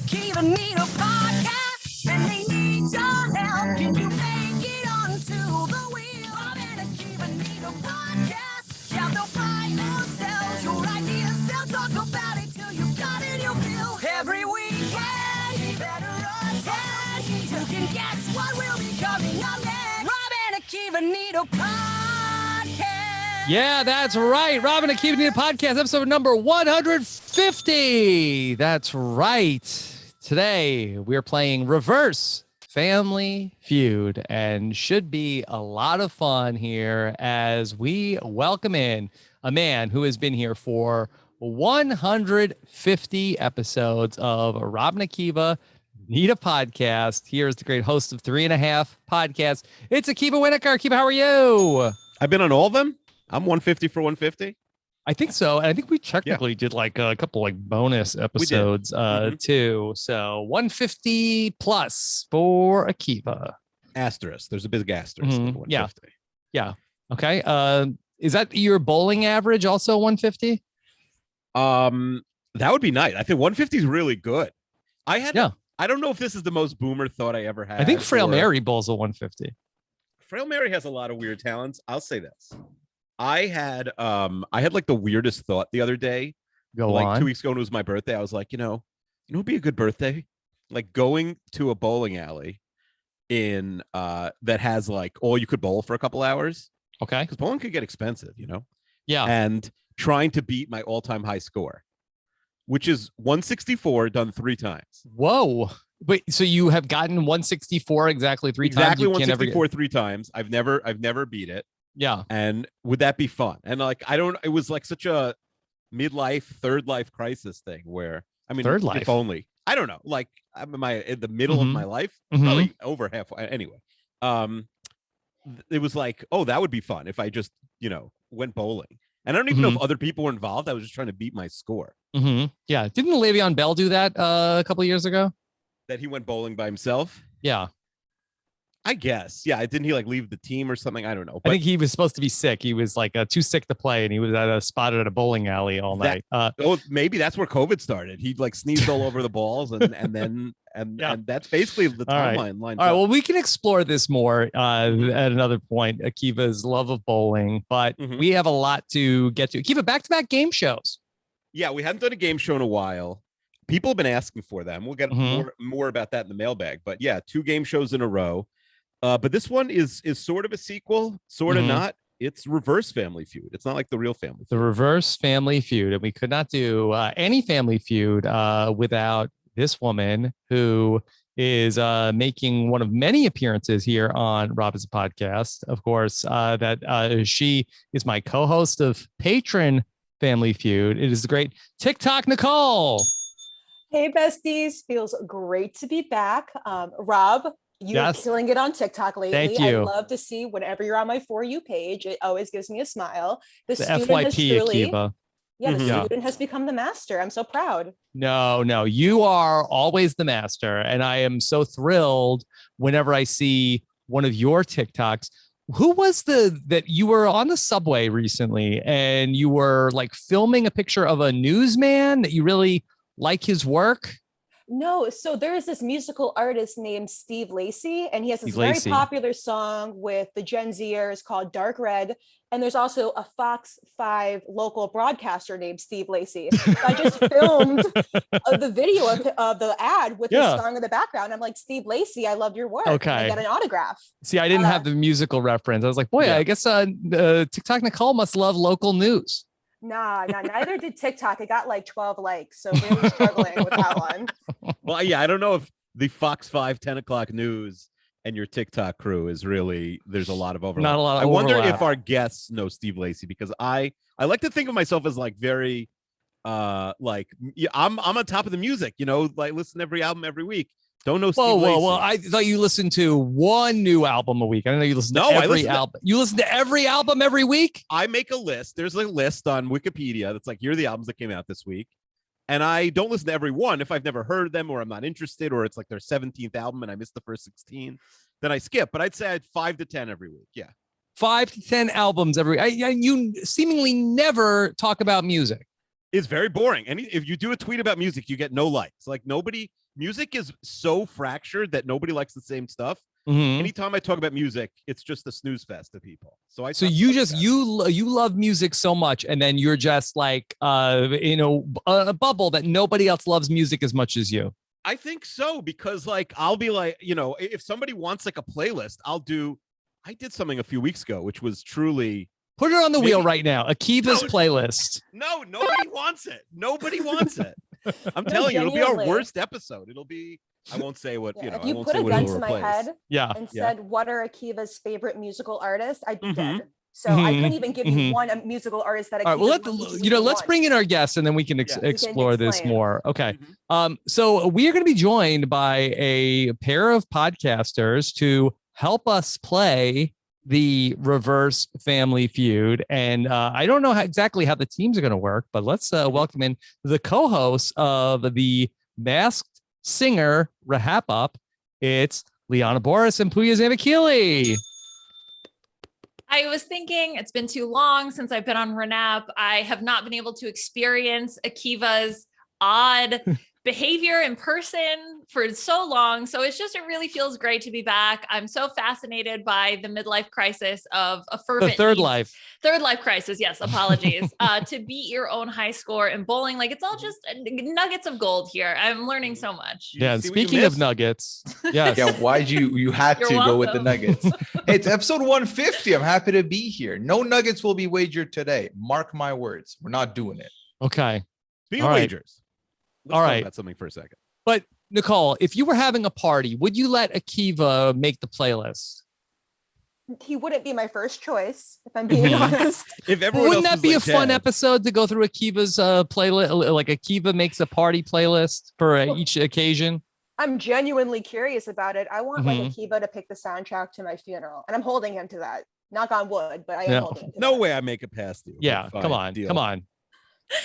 Akiva need a podcast, and they need your help. Can you make it onto the wheel? Rob and Akiva need a podcast. Shout, they'll find themselves. Your ideas, they'll talk about it till you got it, you'll feel. Every weekend, you better attend. You can guess what will be coming up next. Rob and Akiva need a podcast. Yeah, that's right. Rob and Akiva need a podcast, episode number 150. That's right. Today, we're playing Reverse Family Feud, and should be a lot of fun here as we welcome in a man who has been here for 150 episodes of Rob and Akiva Need a Podcast. Here's the great host of 3.5 podcasts. It's Akiva Winokur. Akiva, how are you? I've been on all of them. I'm 150 for 150. I think so. And I think we technically did like a couple like bonus episodes too. So 150 plus for Akiva. Asterisk. There's a big asterisk. Yeah. Yeah. Okay. Is that your bowling average also 150? That would be nice. I think 150 is really good. I don't know if this is the most boomer thought I ever had. I think Frail Mary bowls a 150. Frail Mary has a lot of weird talents. I'll say this. I had like the weirdest thought the other day. Go on. 2 weeks ago when it was my birthday. I was like, it'd be a good birthday. Like going to a bowling alley in that has like all you could bowl for a couple hours. Okay. Because bowling could get expensive, Yeah. And trying to beat my all-time high score, which is 164 done 3 times. Whoa. Wait, so you have gotten 164 exactly 3 times? Exactly 164 3 times. I've never beat it. Yeah. And would that be fun? And like, it was like such a midlife, third life crisis thing where, third life, if only, I don't know, like I'm in the middle of my life, probably over halfway. Anyway, it was like, oh, that would be fun if I just, went bowling. And I don't even know if other people were involved. I was just trying to beat my score. Yeah. Didn't Le'Veon Bell do that a couple of years ago? That he went bowling by himself? Yeah. I guess. Yeah. Didn't he like leave the team or something? I don't know. I think he was supposed to be sick. He was like too sick to play, and he was spotted at a bowling alley all night. Maybe that's where COVID started. He like sneezed all over the balls, and that's basically the timeline. All right. Well, we can explore this more at another point. Akiva's love of bowling, but we have a lot to get to. Akiva, back-to-back game shows. Yeah, we hadn't done a game show in a while. People have been asking for them. We'll get more about that in the mailbag. But yeah, 2 game shows in a row. But this one is sort of a sequel, sort of not. It's Reverse Family Feud. It's not like the real Family Feud. The Reverse Family Feud. And we could not do any Family Feud without this woman who is making one of many appearances here on Robin's podcast. Of course, that she is my co-host of Patron Family Feud. It is the great TikTok Nicole. Hey, besties. Feels great to be back. Rob, you're killing it on TikTok lately. Thank you. I love to see whenever you're on my For You page. It always gives me a smile. The FYP, Akiva. Yeah, the student has become the master. I'm so proud. No, you are always the master. And I am so thrilled whenever I see one of your TikToks. Who was that you were on the subway recently and you were like filming a picture of a newsman that you really like his work? No, so there is this musical artist named Steve Lacy, and he has this very popular song with the Gen Zers called Dark Red. And there's also a Fox 5 local broadcaster named Steve Lacy. I just filmed the video of the ad with the song in the background. I'm like, Steve Lacy, I love your work. Okay. I got an autograph. See, I didn't have the musical reference. I was like, boy, I guess TikTok Nicole must love local news. Nah, neither did TikTok. It got like 12 likes, so really struggling with that one. Well, yeah, I don't know if the Fox 5 10 o'clock news and your TikTok crew is really, there's a lot of overlap. Not a lot of I overlap. wonder if our guests know Steve Lacy, because I like to think of myself as like very I'm on top of the music, like listen to every album every week. Don't know Steve Lacy. Well, I thought you listened to one new album a week. I don't know you listen to every album. You listen to every album every week? I make a list. There's a list on Wikipedia that's like, here are the albums that came out this week. And I don't listen to every one. If I've never heard them or I'm not interested or it's like their 17th album and I missed the first 16, then I skip. But I'd say I had 5 to 10 every week. Yeah. 5 to 10 albums every week. You seemingly never talk about music. It's very boring. And if you do a tweet about music, you get no likes. Like music is so fractured that nobody likes the same stuff. Anytime I talk about music, it's just a snooze fest to people. So you love music so much, and then you're just like a bubble that nobody else loves music as much as you. I think so, because like I'll be like, if somebody wants like a playlist, I did something a few weeks ago, which was truly put it on the wheel right now. Akiva's playlist. No, nobody wants it. Nobody wants it. I'm telling you, it'll be our worst episode. It'll be. I won't say what If you put a gun to my head, and said, Yeah. "What are Akiva's favorite musical artists?" I'd be dead. So I couldn't even give you one musical artist that. All right, well, let's bring in our guests, and then we can explore this more. Okay. So we are going to be joined by a pair of podcasters to help us play the reverse Family Feud, and I don't know exactly how the teams are going to work, but let's welcome in the co-hosts of the Masked Singer RHAP. It's Liana Boris and Puya Zamikili. I was thinking it's been too long since I've been on RHAP. I have not been able to experience Akiva's odd behavior in person for so long. So it really feels great to be back. I'm so fascinated by the midlife crisis of a fervent third life crisis. Yes. Apologies. To beat your own high score in bowling. Like, it's all just nuggets of gold here. I'm learning so much. Yeah. And speaking of nuggets. Yes. Yeah. Why'd you had You're to welcome. go with the nuggets. It's episode 150. I'm happy to be here. No nuggets will be wagered today. Mark my words. We're not doing it. Okay. Speaking of wagers. Let's talk about something for a second. But Nicole, if you were having a party, would you let Akiva make the playlist? He wouldn't be my first choice, if I'm being honest. If everyone Wouldn't else that be was a like fun Dad. episode to go through Akiva's playlist? Like Akiva makes a party playlist for each occasion. I'm genuinely curious about it. I want like Akiva to pick the soundtrack to my funeral, and I'm holding him to that. Knock on wood, but I am holding him to No that. way I make it past you. Yeah, Fine, come on, deal. come on.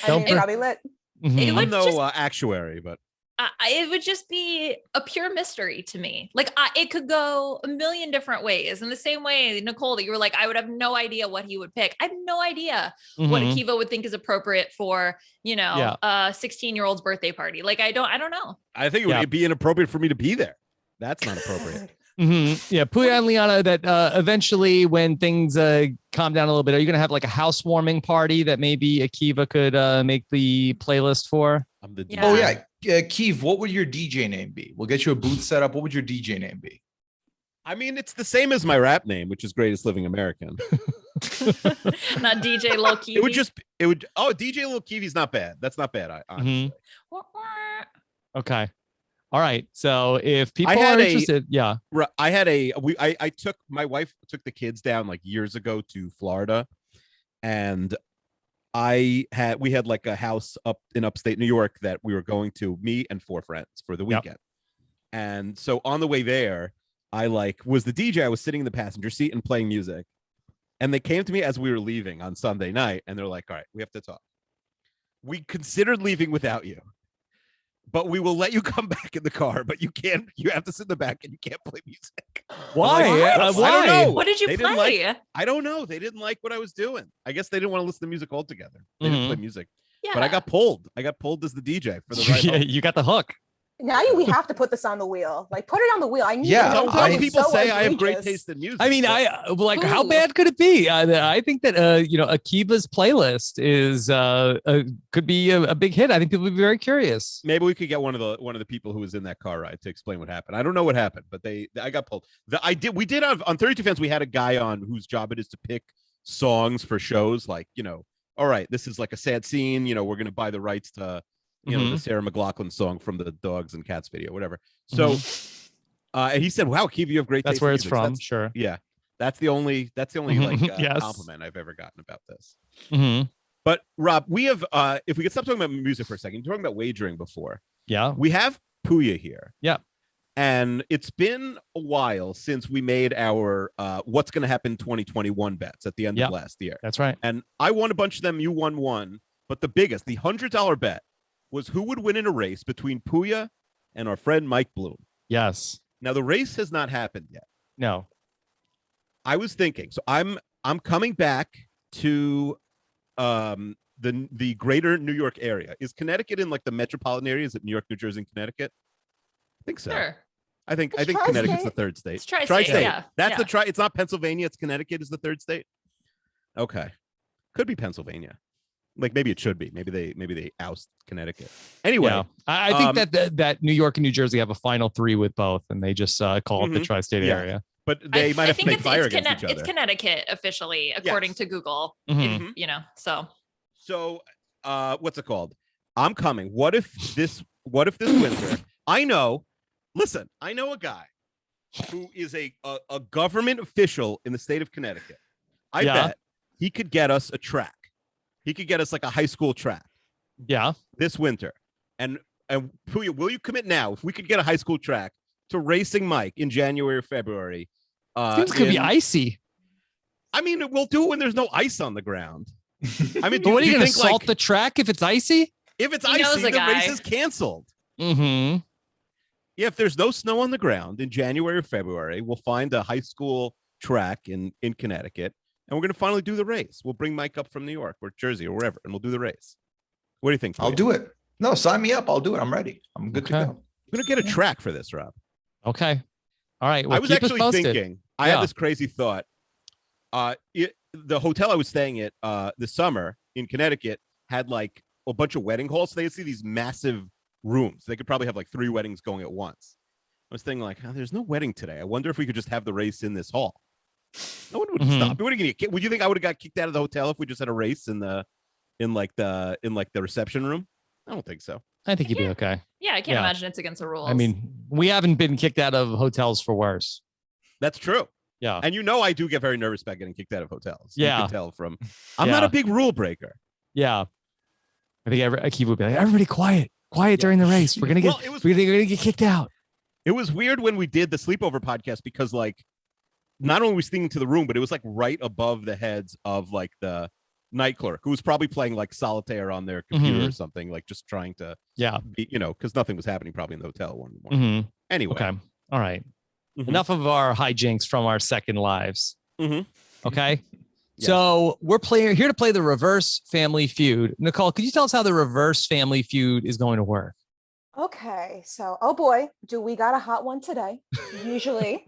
I mean, probably lit. It would I'm no actuary, but it would just be a pure mystery to me. Like, it could go a million different ways. In the same way, Nicole, that you were like, I would have no idea what he would pick. I have no idea what Akiva would think is appropriate for, a 16-year-old's birthday party. Like, I don't know. I think it would be inappropriate for me to be there. That's not appropriate. Yeah, Puya and Liana, that eventually when things calm down a little bit, are you going to have like a housewarming party that maybe Akiva could make the playlist for? I'm the Yeah. Oh, yeah. Keith, what would your DJ name be? We'll get you a booth set up. What would your DJ name be? I mean, it's the same as my rap name, which is Greatest Living American. Not DJ Lil Kiwi. DJ Lil Kiwi's not bad. That's not bad. Honestly. Okay. All right. So if people are interested, I took my wife took the kids down like years ago to Florida, and we had like a house up in upstate New York that we were going to, me and 4 friends, for the weekend. And so on the way there, I was the DJ. I was sitting in the passenger seat and playing music, and they came to me as we were leaving on Sunday night, and they're like, "All right, we have to talk. We considered leaving without you, but we will let you come back in the car, but you have to sit in the back and you can't play music." Why? Why? I don't know. What did you play? I don't know. They didn't like what I was doing. I guess they didn't want to listen to music altogether. They didn't play music. Yeah. But I got pulled. I got pulled as the DJ for the ride home. You got the hook. Now we have to put this on the wheel. Like, put it on the wheel. I need. Yeah, Sometimes I- people so say I have great egregious. taste in music. I mean, but how bad could it be? I think that Akiva's playlist is could be a big hit. I think people would be very curious. maybe we could get one of the people who was in that car ride to explain what happened. I don't know what happened, but I got pulled. We did on 32 Fans. We had a guy on whose job it is to pick songs for shows. Like, all right, this is like a sad scene. We're going to buy the rights to the Sarah McLachlan song from the Dogs and Cats video, whatever. So and he said, "Wow, Akiva, you have great That's taste where in it's music." from. That's, Sure. yeah, that's the only Yes. compliment I've ever gotten about this. Mm-hmm. But Rob, we have if we could stop talking about music for a second, you're talking about wagering before. Yeah. We have Puya here. Yeah. And it's been a while since we made our what's going to happen 2021 bets at the end of last year. That's right. And I won a bunch of them. You won one. But the biggest, the $100 bet, was who would win in a race between Puya and our friend Mike Bloom. Yes. Now, the race has not happened yet. No. I was thinking, so I'm coming back to the greater New York area. Is Connecticut in like the metropolitan area? Is it New York, New Jersey, and Connecticut? I think so. Sure. I think Tri-state. Connecticut's the third state. It's tri-state, yeah. That's Yeah. the it's not Pennsylvania, it's Connecticut is the third state. Okay. Could be Pennsylvania. Like maybe it should be. Maybe they oust Connecticut. Anyway, Yeah. I think that New York and New Jersey have a final three with both, and they just call it the tri-state area. But they might have to make fire against each other. It's Connecticut officially, according to Google. Mhm. So what's it called? I'm coming. What if this winter? I know a guy who is a government official in the state of Connecticut. I bet he could get us a track. He could get us like a high school track. Yeah. This winter. And Puya, will you commit now? If we could get a high school track to Racing Mike in January or February. Seems could be icy. I mean, we'll do it when there's no ice on the ground. I mean, but what are you going to think, salt the track if it's icy? If it's icy, the race is canceled. Mm-hmm. Yeah, if there's no snow on the ground in January or February, we'll find a high school track in Connecticut, and we're going to finally do the race. We'll bring Mike up from New York or Jersey or wherever, and we'll do the race. What do you think? I'll do it. No, sign me up. I'll do it. I'm ready. I'm good to go. I'm going to get a track for this, Rob. Okay. All right. Well, I was actually thinking, I had this crazy thought. The hotel I was staying at this summer in Connecticut had like a bunch of wedding halls. So they see these massive rooms. They could probably have like 3 weddings going at once. I was thinking like, there's no wedding today. I wonder if we could just have the race in this hall. No one would stop. Would you think I would have got kicked out of the hotel if we just had a race in the reception room? I don't think so. I think you'd be okay. Yeah, I can't imagine it's against the rules. I mean, we haven't been kicked out of hotels for worse. That's true. Yeah. And I do get very nervous about getting kicked out of hotels. Yeah. You can tell from, I'm not a big rule breaker. Yeah. I think Akiva would be like, everybody quiet during the race. We're going to get kicked out. It was weird when we did the sleepover podcast because like, not only was singing to the room, but it was like right above the heads of like the night clerk who was probably playing like solitaire on their computer or something, like just trying to, be, because nothing was happening probably in the hotel one morning. Anyway. Okay. All right. Enough of our hijinks from our second lives. Okay. So we're here to play the reverse Family Feud. Nicole, could you tell us how the reverse Family Feud is going to work? Okay. So, oh boy, do we got a hot one today. Usually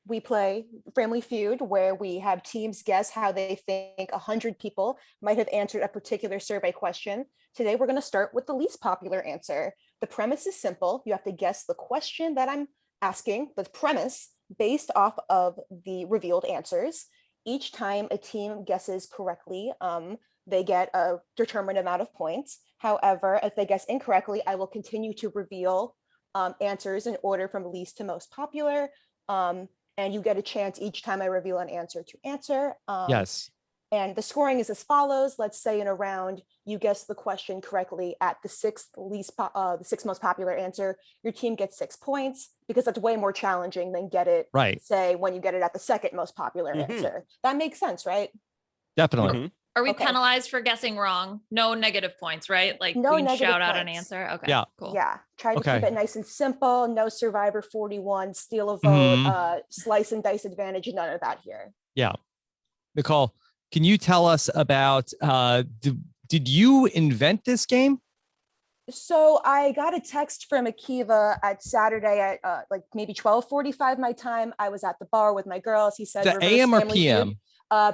we play Family Feud where we have teams guess how they think 100 people might have answered a particular survey question. Today, we're going to start with the least popular answer. The premise is simple. You have to guess the question that I'm asking, the premise based off of the revealed answers. Each time a team guesses correctly, they get a determined amount of points. However, if they guess incorrectly, I will continue to reveal answers in order from least to most popular. And you get a chance each time I reveal an answer to answer. Yes. And the scoring is as follows. Let's say in a round, you guess the question correctly at the sixth most popular answer. Your team gets 6 points because that's way more challenging than say when you get it at the second most popular answer. That makes sense, right? Definitely. Are we penalized for guessing wrong? No negative points, right? Like no we can shout out points. an answer. Okay. Yeah. Cool. Yeah. Try to keep it nice and simple. No Survivor 41, steal a vote, slice and dice advantage. None of that here. Yeah. Nicole, can you tell us about, did you invent this game? So I got a text from Akiva at Saturday at like maybe 12:45 my time. I was at the bar with my girls. He said, AM or PM?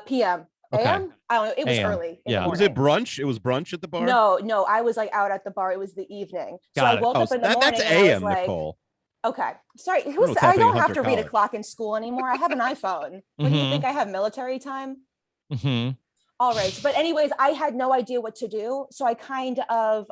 PM. Okay. AM? I don't know. It was AM. early. Was it brunch? It was brunch at the bar? No. I was like out at the bar. It was the evening. I woke up in the morning. That's AM, Nicole. Okay. Sorry. I don't have to read a clock in school anymore. I have an iPhone. What do you think? I have military time? All right. But anyways, I had no idea what to do. So I kind of,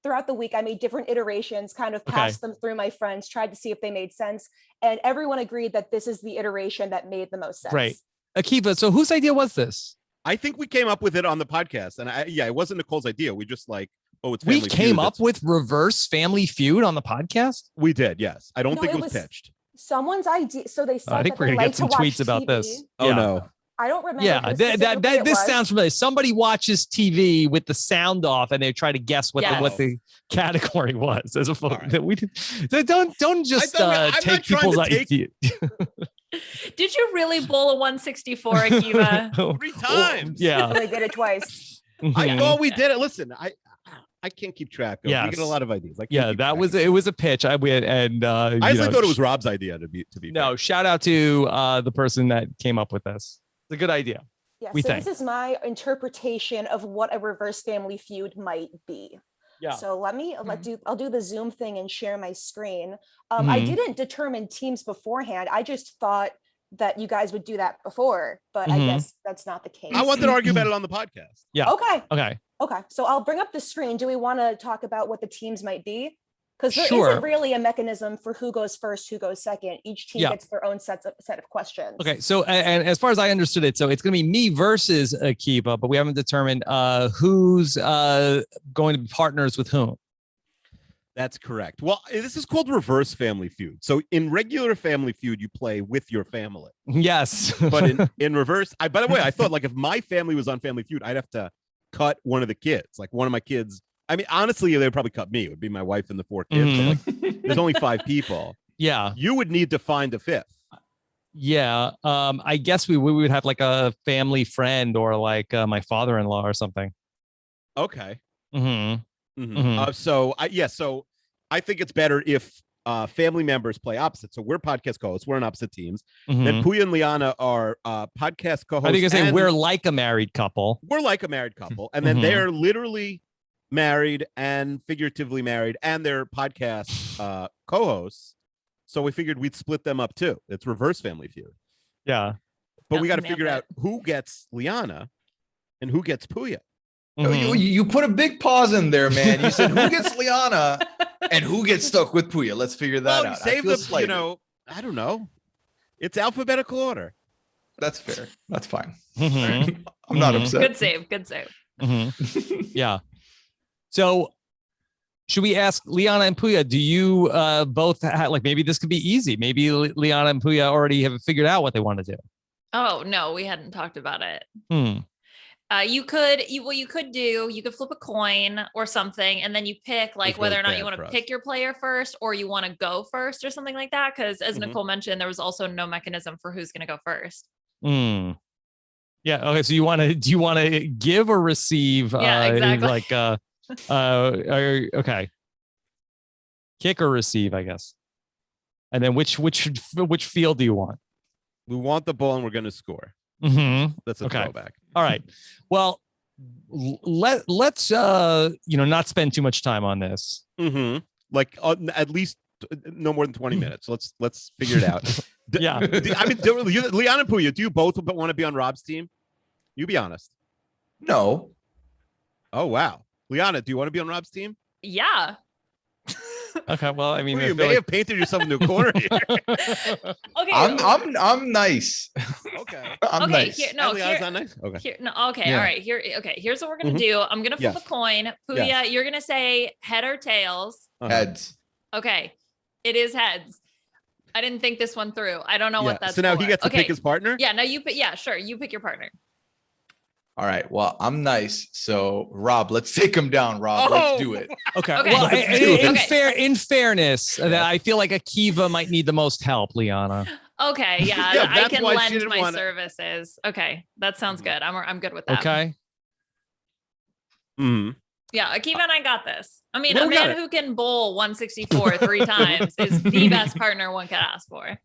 throughout the week, I made different iterations, kind of passed them through my friends, tried to see if they made sense. And everyone agreed that this is the iteration that made the most sense. Right. Akiva, so whose idea was this? I think we came up with it on the podcast. And it wasn't Nicole's idea. We just like, it's Family Feud. We came up with reverse Family Feud on the podcast? We did, yes. I don't think it was pitched. Someone's idea. So they said I think we're going to get some tweets about this. Oh, no. I don't remember. Yeah, this sounds familiar. Somebody watches TV with the sound off, and they try to guess what the category was. As a don't just take people's ideas. Did you really bowl a 164, Akiva? 3 times. Yeah, I did it twice. I thought we did it. Listen, I can't keep track of. Yes. We get a lot of ideas. That was it. Was a pitch. I went and I actually thought it was Rob's idea to be. No, fair. shout out to the person that came up with this. It's a good idea. Yeah, We so think. this is my interpretation of what a reverse family feud might be. Yeah. So I'll do the Zoom thing and share my screen. I didn't determine teams beforehand. I just thought that you guys would do that before, but I guess that's not the case. I wanted to argue about it on the podcast. Yeah. Okay. So I'll bring up the screen. Do we want to talk about what the teams might be? Because there Sure. isn't really a mechanism for who goes first, who goes second. Each team gets their own set of questions. Okay. So, and as far as I understood it, so it's going to be me versus Akiva, but we haven't determined who's going to be partners with whom. That's correct. Well, this is called reverse family feud. So in regular family feud, you play with your family. Yes. But in reverse, by the way, I thought like if my family was on Family Feud, I'd have to cut one of the kids. Like one of my kids. I mean, honestly, they'd probably cut me. It would be my wife and the 4 kids. So like, there's only 5 people. Yeah. You would need to find a 5th. Yeah. I guess we would have like a family friend or like my father-in-law or something. Okay. Mm-hmm. So I think it's better if family members play opposite. So we're podcast co-hosts. We're on opposite teams. Then Puya and Liana are podcast co-hosts. I think I say we're like a married couple. We're like a married couple. And then they're literally married and figuratively married, and they're podcast co-hosts. So we figured we'd split them up too. It's reverse family feud. Yeah. But we got to figure out who gets Liana and who gets Puya. You put a big pause in there, man. You said who gets Liana and who gets stuck with Puya. Let's figure that out. Save the, I don't know. It's alphabetical order. That's fair. That's fine. I'm not upset. Good save. Yeah. So should we ask Liana and Puya, do you both have, like, maybe this could be easy. Maybe Liana and Puya already have figured out what they want to do. Oh, no, we hadn't talked about it. You could flip a coin or something, and then you pick like whether or not you want to pick your player first or you want to go first or something like that. Because as Nicole mentioned, there was also no mechanism for who's going to go first. Yeah. Okay. So do you want to give or receive? Yeah, exactly. Okay. Kick or receive, I guess. And then which field do you want? We want the ball and we're going to score. That's a throwback. All right. Well, let's not spend too much time on this. Like at least no more than 20 minutes. Let's figure it out. Yeah. Liana and Puya, do you both want to be on Rob's team? You be honest. No. Oh wow. Liana, do you want to be on Rob's team? Yeah. Okay. Well, I mean, you may have painted yourself into a corner here. Okay. I'm nice. Okay. I'm nice. Liana's not nice. Okay. All right. Here's what we're gonna do. I'm gonna flip a coin. Puya, you're gonna say head or tails. Heads. Okay. It is heads. I didn't think this one through. I don't know what that's so now for. he gets to pick his partner. Yeah. No, you pick. Yeah, sure. You pick your partner. All right. Well, I'm nice. So Rob, let's take him down. Rob, let's do it. Okay. Okay. Well, in fairness, I feel like Akiva might need the most help, Liana. Okay. Yeah. I can lend my services. Okay. That sounds good. I'm good with that. Okay. Yeah. Akiva and I got this. I mean, a man who can bowl 164 3 times is the best partner one could ask for.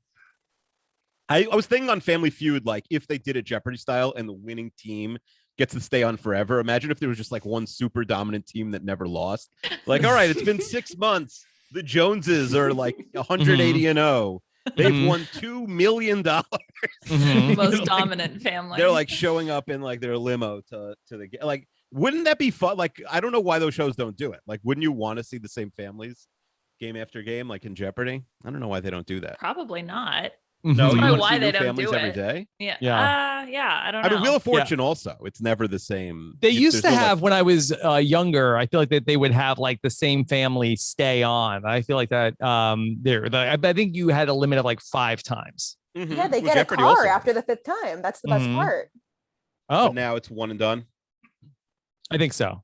I was thinking on Family Feud, like if they did it Jeopardy style and the winning team gets to stay on forever. Imagine if there was just like one super dominant team that never lost. Like, all right, it's been 6 months. The Joneses are like 180-0. They've won $2 million. Most dominant family. They're like showing up in like their limo to the like. Wouldn't that be fun? Like, I don't know why those shows don't do it. Like, wouldn't you want to see the same families game after game, like in Jeopardy? I don't know why they don't do that. Probably not. No, you want why to see they don't families do every it. day? Yeah. I don't know. I mean, Wheel of Fortune also. It's never the same. They used to have when I was younger. I feel like that they would have like the same family stay on. I feel like that. I think you had a limit of like 5 times. Yeah, they get a car after the 5th time. That's the best part. Oh, but now it's one and done. I think so.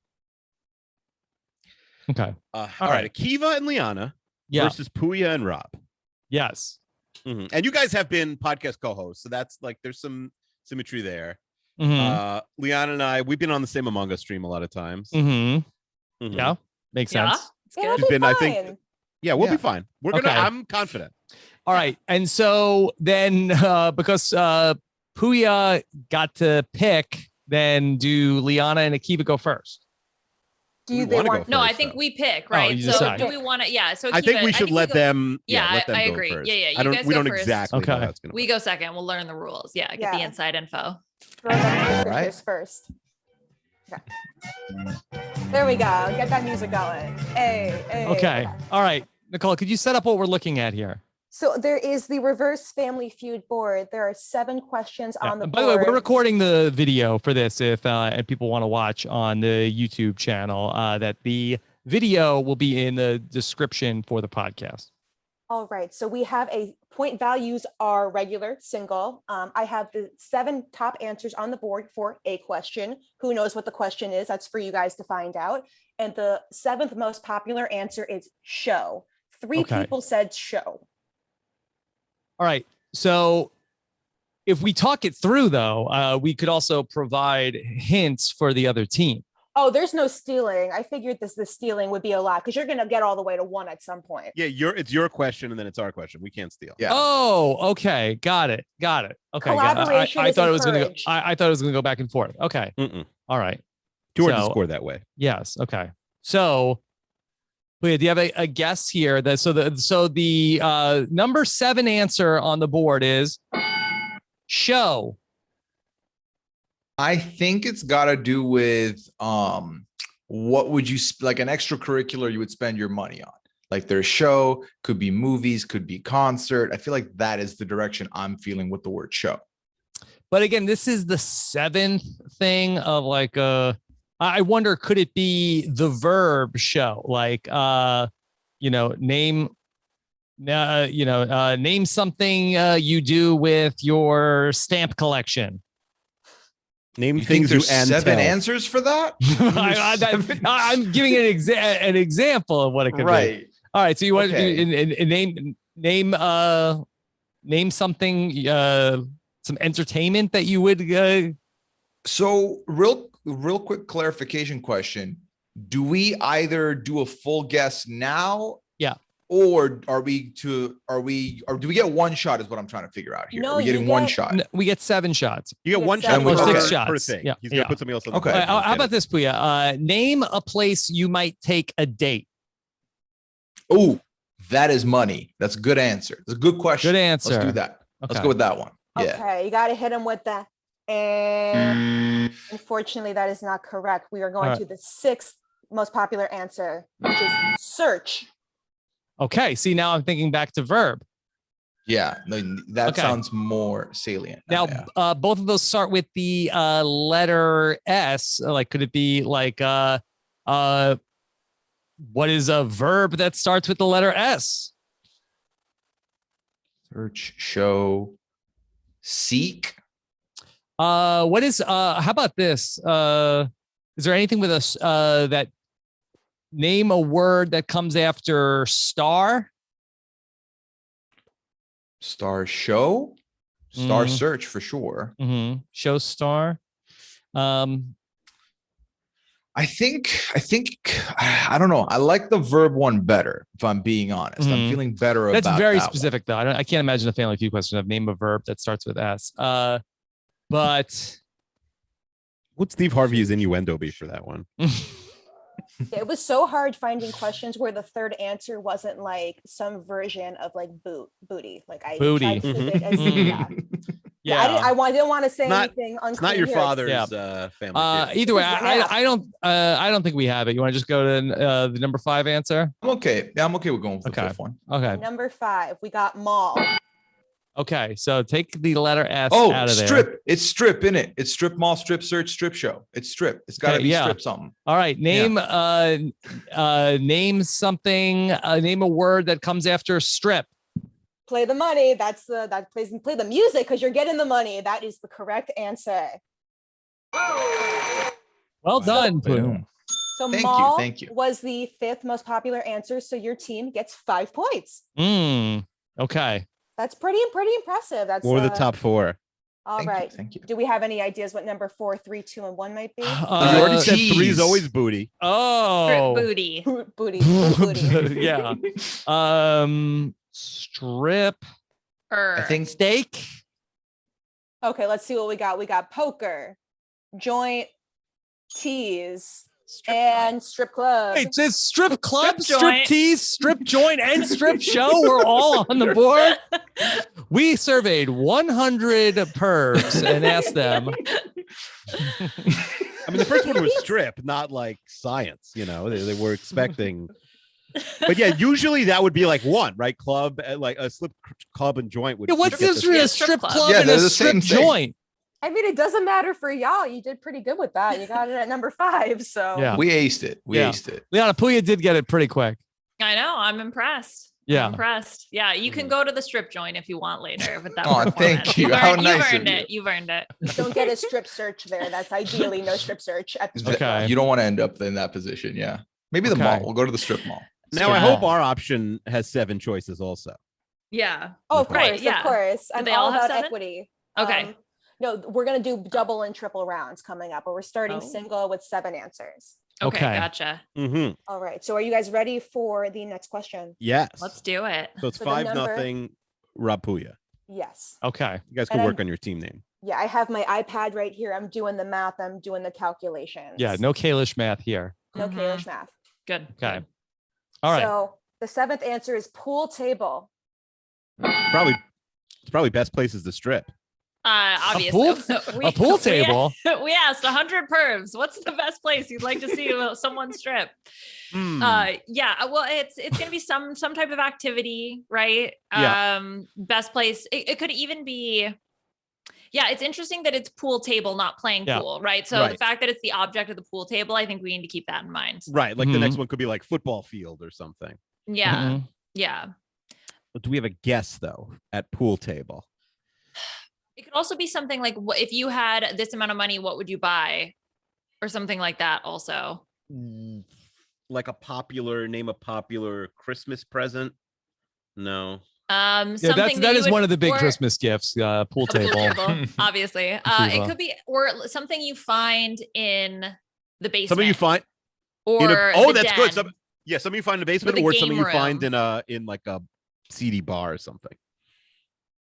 Okay. All right. Akiva and Liana versus Puya and Rob. Yes. And you guys have been podcast co-hosts, so that's like there's some symmetry there. Leon and I, we've been on the same Among Us stream a lot of times. Yeah, makes sense. It'll She's be been, fine. I think, we'll be fine. We're gonna. I'm confident. All right, and so then because Puya got to pick, then do Liana and Akiva go first? Do they want? No, I think we pick, right? you so decide. do we want to? Yeah. So Akiva, I think we should let them. Yeah, let them I go agree. first. Yeah. You I don't. guys We go don't first. exactly know how Okay. that's gonna We work. go second. We'll learn the rules. Yeah. Get the Yeah. inside info. Throw them right. first. Okay. There we go. Get that music going. Hey. Okay. All right, Nicole, could you set up what we're looking at here? So there is the reverse Family Feud board. There are 7 questions on the And board. by the way, we're recording the video for this if and people want to watch on the YouTube channel. That the video will be in the description for the podcast. All right. So we have point values are regular, single. I have the 7 top answers on the board for a question. Who knows what the question is? That's for you guys to find out. And the 7th most popular answer is show. 3 people said show. All right. So if we talk it through, though, we could also provide hints for the other team. Oh, there's no stealing. I figured the stealing would be a lot because you're going to get all the way to 1 at some point. Yeah, it's your question and then it's our question. We can't steal. Yeah. Oh, okay. Got it. Okay. Collaboration I thought it was going to go. encouraged. I thought it was going to go back and forth. Okay. All right. Too hard to score that way. Yes. Okay. So, Leah, do you have a guess here? So the number 7 answer on the board is show. I think it's got to do with what would you like an extracurricular you would spend your money on? Like their show, could be movies, could be concert. I feel like that is the direction I'm feeling with the word show. But again, this is the 7th thing of like I wonder, could it be the verb show? Like name name something you do with your stamp collection. Name You things think there's you and 7 tell. answers for that? I'm giving an example of what it could be. All right, so you want to name something, some entertainment that you would. So real quick clarification question: do we either do a full guess now? Yeah. Or do we get 1 shot is what I'm trying to figure out here. No, Are we getting 1 shot? We get 7 shots. You get You 1 get shot seven. per 6 shots. per thing. Yeah. He's gonna put something else on the Okay. board. How about this, Puya? Name a place you might take a date. Oh, that is money. That's a good answer. That's a good question. Good answer. Let's do that. Let's Okay. go with that one. Yeah. Okay, you got to hit him with that. And unfortunately, that is not correct. We are going to the 6th most popular answer, which is search. Okay. See, now I'm thinking back to verb. Yeah. No, that Okay. sounds more salient. Now, Yeah. both of those start with the letter S. Like, could it be like what is a verb that starts with the letter S? Search, show, seek. What is how about this? Is there anything with us that name a word that comes after star? Star show, star search for sure. Show star. I think I don't know. I like the verb one better, if I'm being honest. I'm feeling better about that. That's very one. specific, though. I can't imagine a Family Feud question of name a verb that starts with S. But would Steve Harvey's innuendo be for that one? It was so hard finding questions where the 3rd answer wasn't like some version of like booty. Like I Booty. tried to keep it as, yeah. I didn't want to say anything unclean. It's not your here. father's family. Either way, I don't think we have it. You want to just go to the number 5 answer? I'm okay. Yeah, I'm okay with going with the 5th one. Okay. Number 5, we got mall. Okay, so take the letter S out of there. Strip. It's strip, innit? It's strip mall, strip search, strip show. It's strip. It's got to be strip something. All right, name something. Name a word that comes after strip. Play the money. Play the music because you're getting the money. That is the correct answer. Well done, Boom. So Thank mall you. was the 5th most popular answer. So your team gets 5 points. Okay. That's pretty impressive. That's What were the top 4? All Thank right. you. Thank you. Do we have any ideas what number 4, 3, 2, and 1 might be? You already said 3 is cheese. always booty. Oh, Booty. Booty. Booty. yeah. Strip Or I think steak. Okay, let's see what we got. We got poker, joint, tease, and strip club. Wait, it's strip club, Strip strip joint. tease, strip joint, and strip show. We're all on the board. We surveyed 100 pervs and asked them. I mean, the first one was strip, not like science. You know, they were expecting. But yeah, usually that would be like one, right? Club, like a slip club and joint would. Yeah, what's get this between a strip strip club. club Yeah, and they're a the strip same thing. joint? I mean, it doesn't matter for y'all. You did pretty good with that. You got it at number 5. So Yeah. we aced it. We Yeah. aced it. Liana Puya did get it pretty quick. I know. I'm impressed. Yeah. I'm impressed. Yeah, you can go to the strip joint if you want later with that. Oh, performance. thank you. How nice You've of earned you. it. You've earned it. don't get a strip search there. That's ideally no strip search at the strip Okay. club. You don't want to end up in that position. Yeah. Maybe the Okay. mall. We'll go to the strip mall. Now I hope our option has 7 choices also. Yeah. Oh, of course, Right, yeah. of course. I'm they all all have about 7? equity. Okay. No, we're gonna do double and triple rounds coming up, but we're starting Oh. single with 7 answers. Okay. Okay. Gotcha. Mm-hmm. All right. So are you guys ready for the next question? Yes. Let's do it. So it's So the 5-0 Rapuya. Yes. Okay. You guys And can I'm- work on your team name. Yeah, I have my iPad right here. I'm doing the math. I'm doing the calculations. Yeah, no Kalish math here. No Mhm. Kalish math. Good. Okay. good. All right. So the 7th answer is pool table. It's probably best place is the strip. Obviously. a pool table? We asked 100 pervs. What's the best place you'd like to see someone strip? Hmm. Yeah. Well, it's gonna be some type of activity, right? Yeah. Best place. It could even be. Yeah, it's interesting that it's pool table, not playing Yeah. pool, right? So the Right. fact that it's the object of the pool table, I think we need to keep that in mind. Right. Like the Mhm. next one could be like football field or something. Yeah. Mhm. Yeah. But do we have a guess though at pool table? It could also be something like, if you had this amount of money, what would you buy? Or something like that also. Like a popular Christmas present? No. Yeah, Something that is you would- one of the big or- Christmas gifts, pool a pool table. table, obviously. Akiva. It could be, or something you find in the basement. Something you find or in a, oh, the that's good. den. Something you find in the basement, a or something game you find room. in like a seedy bar or something.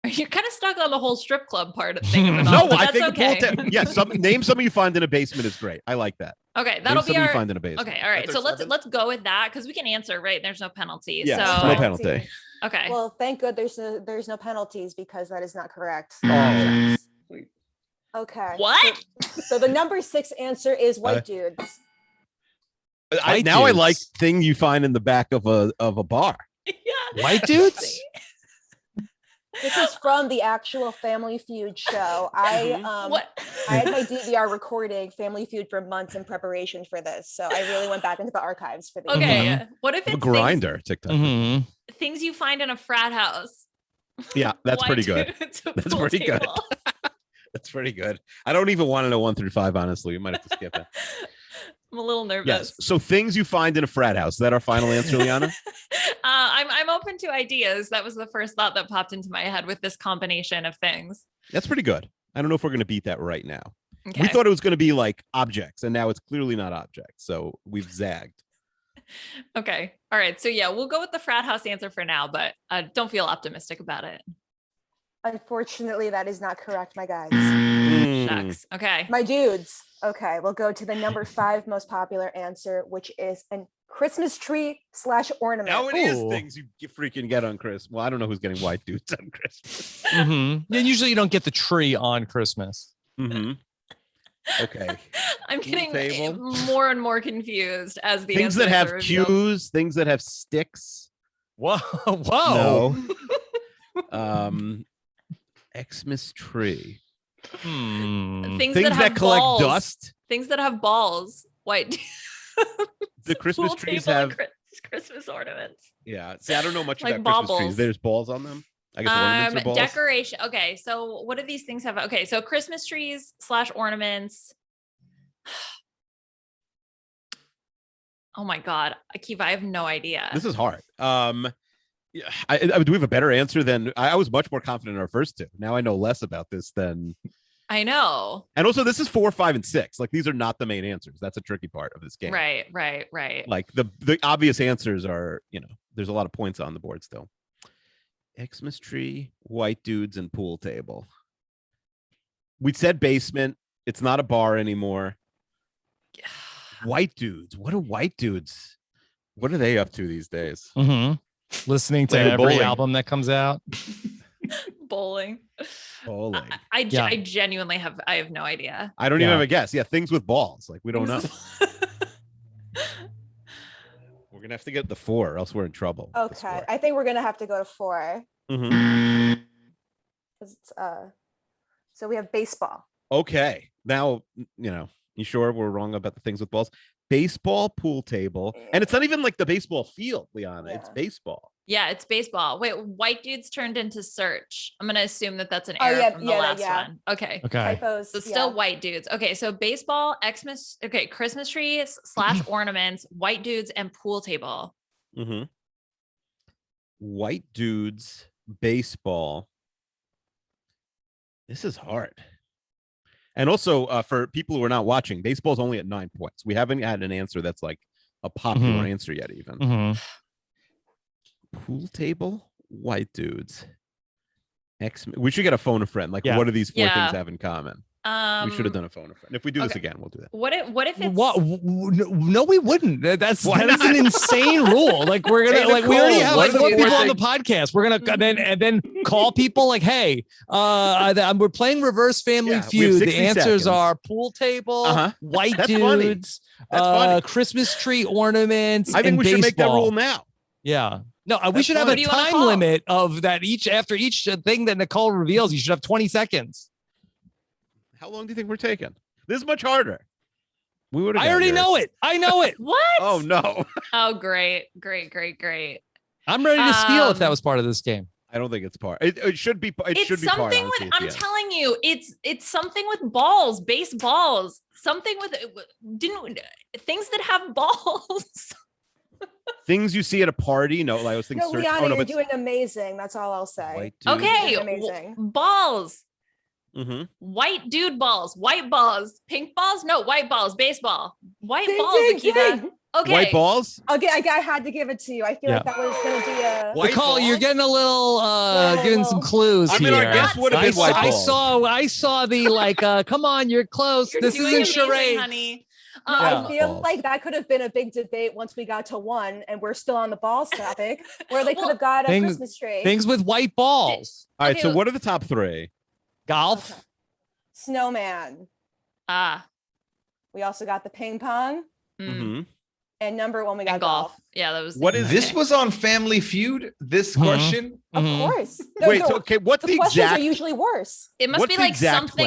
You're kind of stuck on the whole strip club part of thing. No, but I that's think okay. the pool table. Yeah, name something you find in a basement is great. I like that. Okay, Name that'll be something you our. find in a basement. Okay, all right. That's So our let's 7? go with that because we can answer right. There's no penalty. Yeah, so no penalty. okay. Well, thank good there's no penalties because that is not correct. Oh. Okay. What? So the number 6 answer is white dudes. I White like dudes. thing you find in the back of a bar. Yeah. White dudes? This is from the actual Family Feud show. What? I had my DVR recording Family Feud for months in preparation for this, so I really went back into the archives for the Okay. What if A it's grinder TikTok. Mhm. things you find in a frat house? Yeah, that's White pretty good. dudes, a That's pool pretty good. table. That's pretty good. I don't even want to know 1 through 5. Honestly, we might have to skip it. I'm a little nervous. Yes. So things you find in a frat house. Is that our final answer, Liana? I'm open to ideas. That was the first thought that popped into my head with this combination of things. That's pretty good. I don't know if we're going to beat that right now. Okay. We thought it was going to be like objects, and now it's clearly not objects. So we've zagged. Okay. All right. So yeah, we'll go with the frat house answer for now, but don't feel optimistic about it. Unfortunately, that is not correct, my guys. Mm. Shucks. Okay. My dudes. Okay, we'll go to the number 5 most popular answer, which is an Christmas tree / ornament. Now it is Ooh. things you freaking get on Christmas. Well, I don't know who's getting white dudes on Christmas. Mhm. Yeah, usually you don't get the tree on Christmas. Mm-hmm. Okay. I'm Pool getting table. more and more confused as the Things that answers have are revealed. cues, things that have sticks. Whoa. Whoa. No. Xmas tree. Hmm. Things Things that, that have collect balls. dust. Things that have balls. White. The Christmas Pool trees table and have. Christmas ornaments. Yeah. See, I don't know much Like about Christmas trees. baubles. There's balls on them. I guess ornaments are balls. Decoration. Okay, so what do these things have? Okay, so Christmas trees / ornaments. Oh my God, Akiva, I have no idea. This is hard. Yeah, do we have a better answer than I was much more confident in our first two. Now I know less about this than I know. And also, this is 4, 5, and 6. Like, these are not the main answers. That's a tricky part of this game. Right. Like the obvious answers are, there's a lot of points on the board still. Xmas tree, white dudes, and pool table. We said basement. It's not a bar anymore. White dudes. What are white dudes? What are they up to these days? Listening to Playing every bowling. album that comes out. Bowling. I genuinely have no idea. don't even have a guess. Yeah, things with balls. Like, we don't know. We're gonna have to get the 4, or else we're in trouble. Okay, I think we're gonna have to go to 4. Mm-hmm. It's so we have baseball. Okay, now you sure we're wrong about the things with balls? Baseball, pool table, and it's not even like the baseball field, Liana. It's baseball. Yeah, it's baseball. Wait, white dudes turned into search. I'm gonna assume that that's an error from the last one. Okay. Typos, So still white dudes. Okay, so baseball, Xmas. Okay, Christmas trees / ornaments, white dudes, and pool table. Mm-hmm. White dudes, baseball. This is hard. And also, for people who are not watching, baseball is only at 9 points. We haven't had an answer that's like a popular answer yet, even. Pool table, white dudes. We should get a phone a friend. Like, what do these 4 things have in common? We should have done a phone a friend. If we do this again, we'll do that. What if it's No, we wouldn't. That is an insane rule. Like, we're gonna we already have 4 people on the podcast. We're gonna then call people like, hey, we're playing reverse Family Feud. The answers are pool table, white dudes, Christmas tree ornaments. I think we should make that rule now. Yeah. No, we should have a time limit of that after each thing that Nicole reveals. You should have 20 seconds. How long do you think we're taking? This is much harder. I already know it. I know it. What? Oh, no. Oh, great. I'm ready to steal if that was part of this game. I don't think it's part. It should be. It should be part. I'm telling you, it's something with balls, baseballs, something with things that have balls. Things you see at a party. No, I was thinking. No, Liana, you're doing amazing. That's all I'll say. Okay, amazing. Balls. Mm-hmm. White dude balls, white balls, pink balls. No, white balls, baseball, white balls. Akiva. Okay, white balls. Okay, I had to give it to you. I feel like that was going to be a. Nicole, you're getting a little, giving some clues here. I guess would have been white balls. I saw the come on, you're close. This isn't charade, honey. I feel like that could have been a big debate once we got to 1, and we're still on the balls topic, where they could have got a Christmas tree. Things with white balls. All right, so what are the top 3? Golf. Okay. Snowman. We also got the ping pong. Mm-hmm. And number 1, we got golf. Yeah, that was. What is this? Was on Family Feud? This question? Of course. Wait. So, okay. What's the questions exact? Are usually worse. It must be like something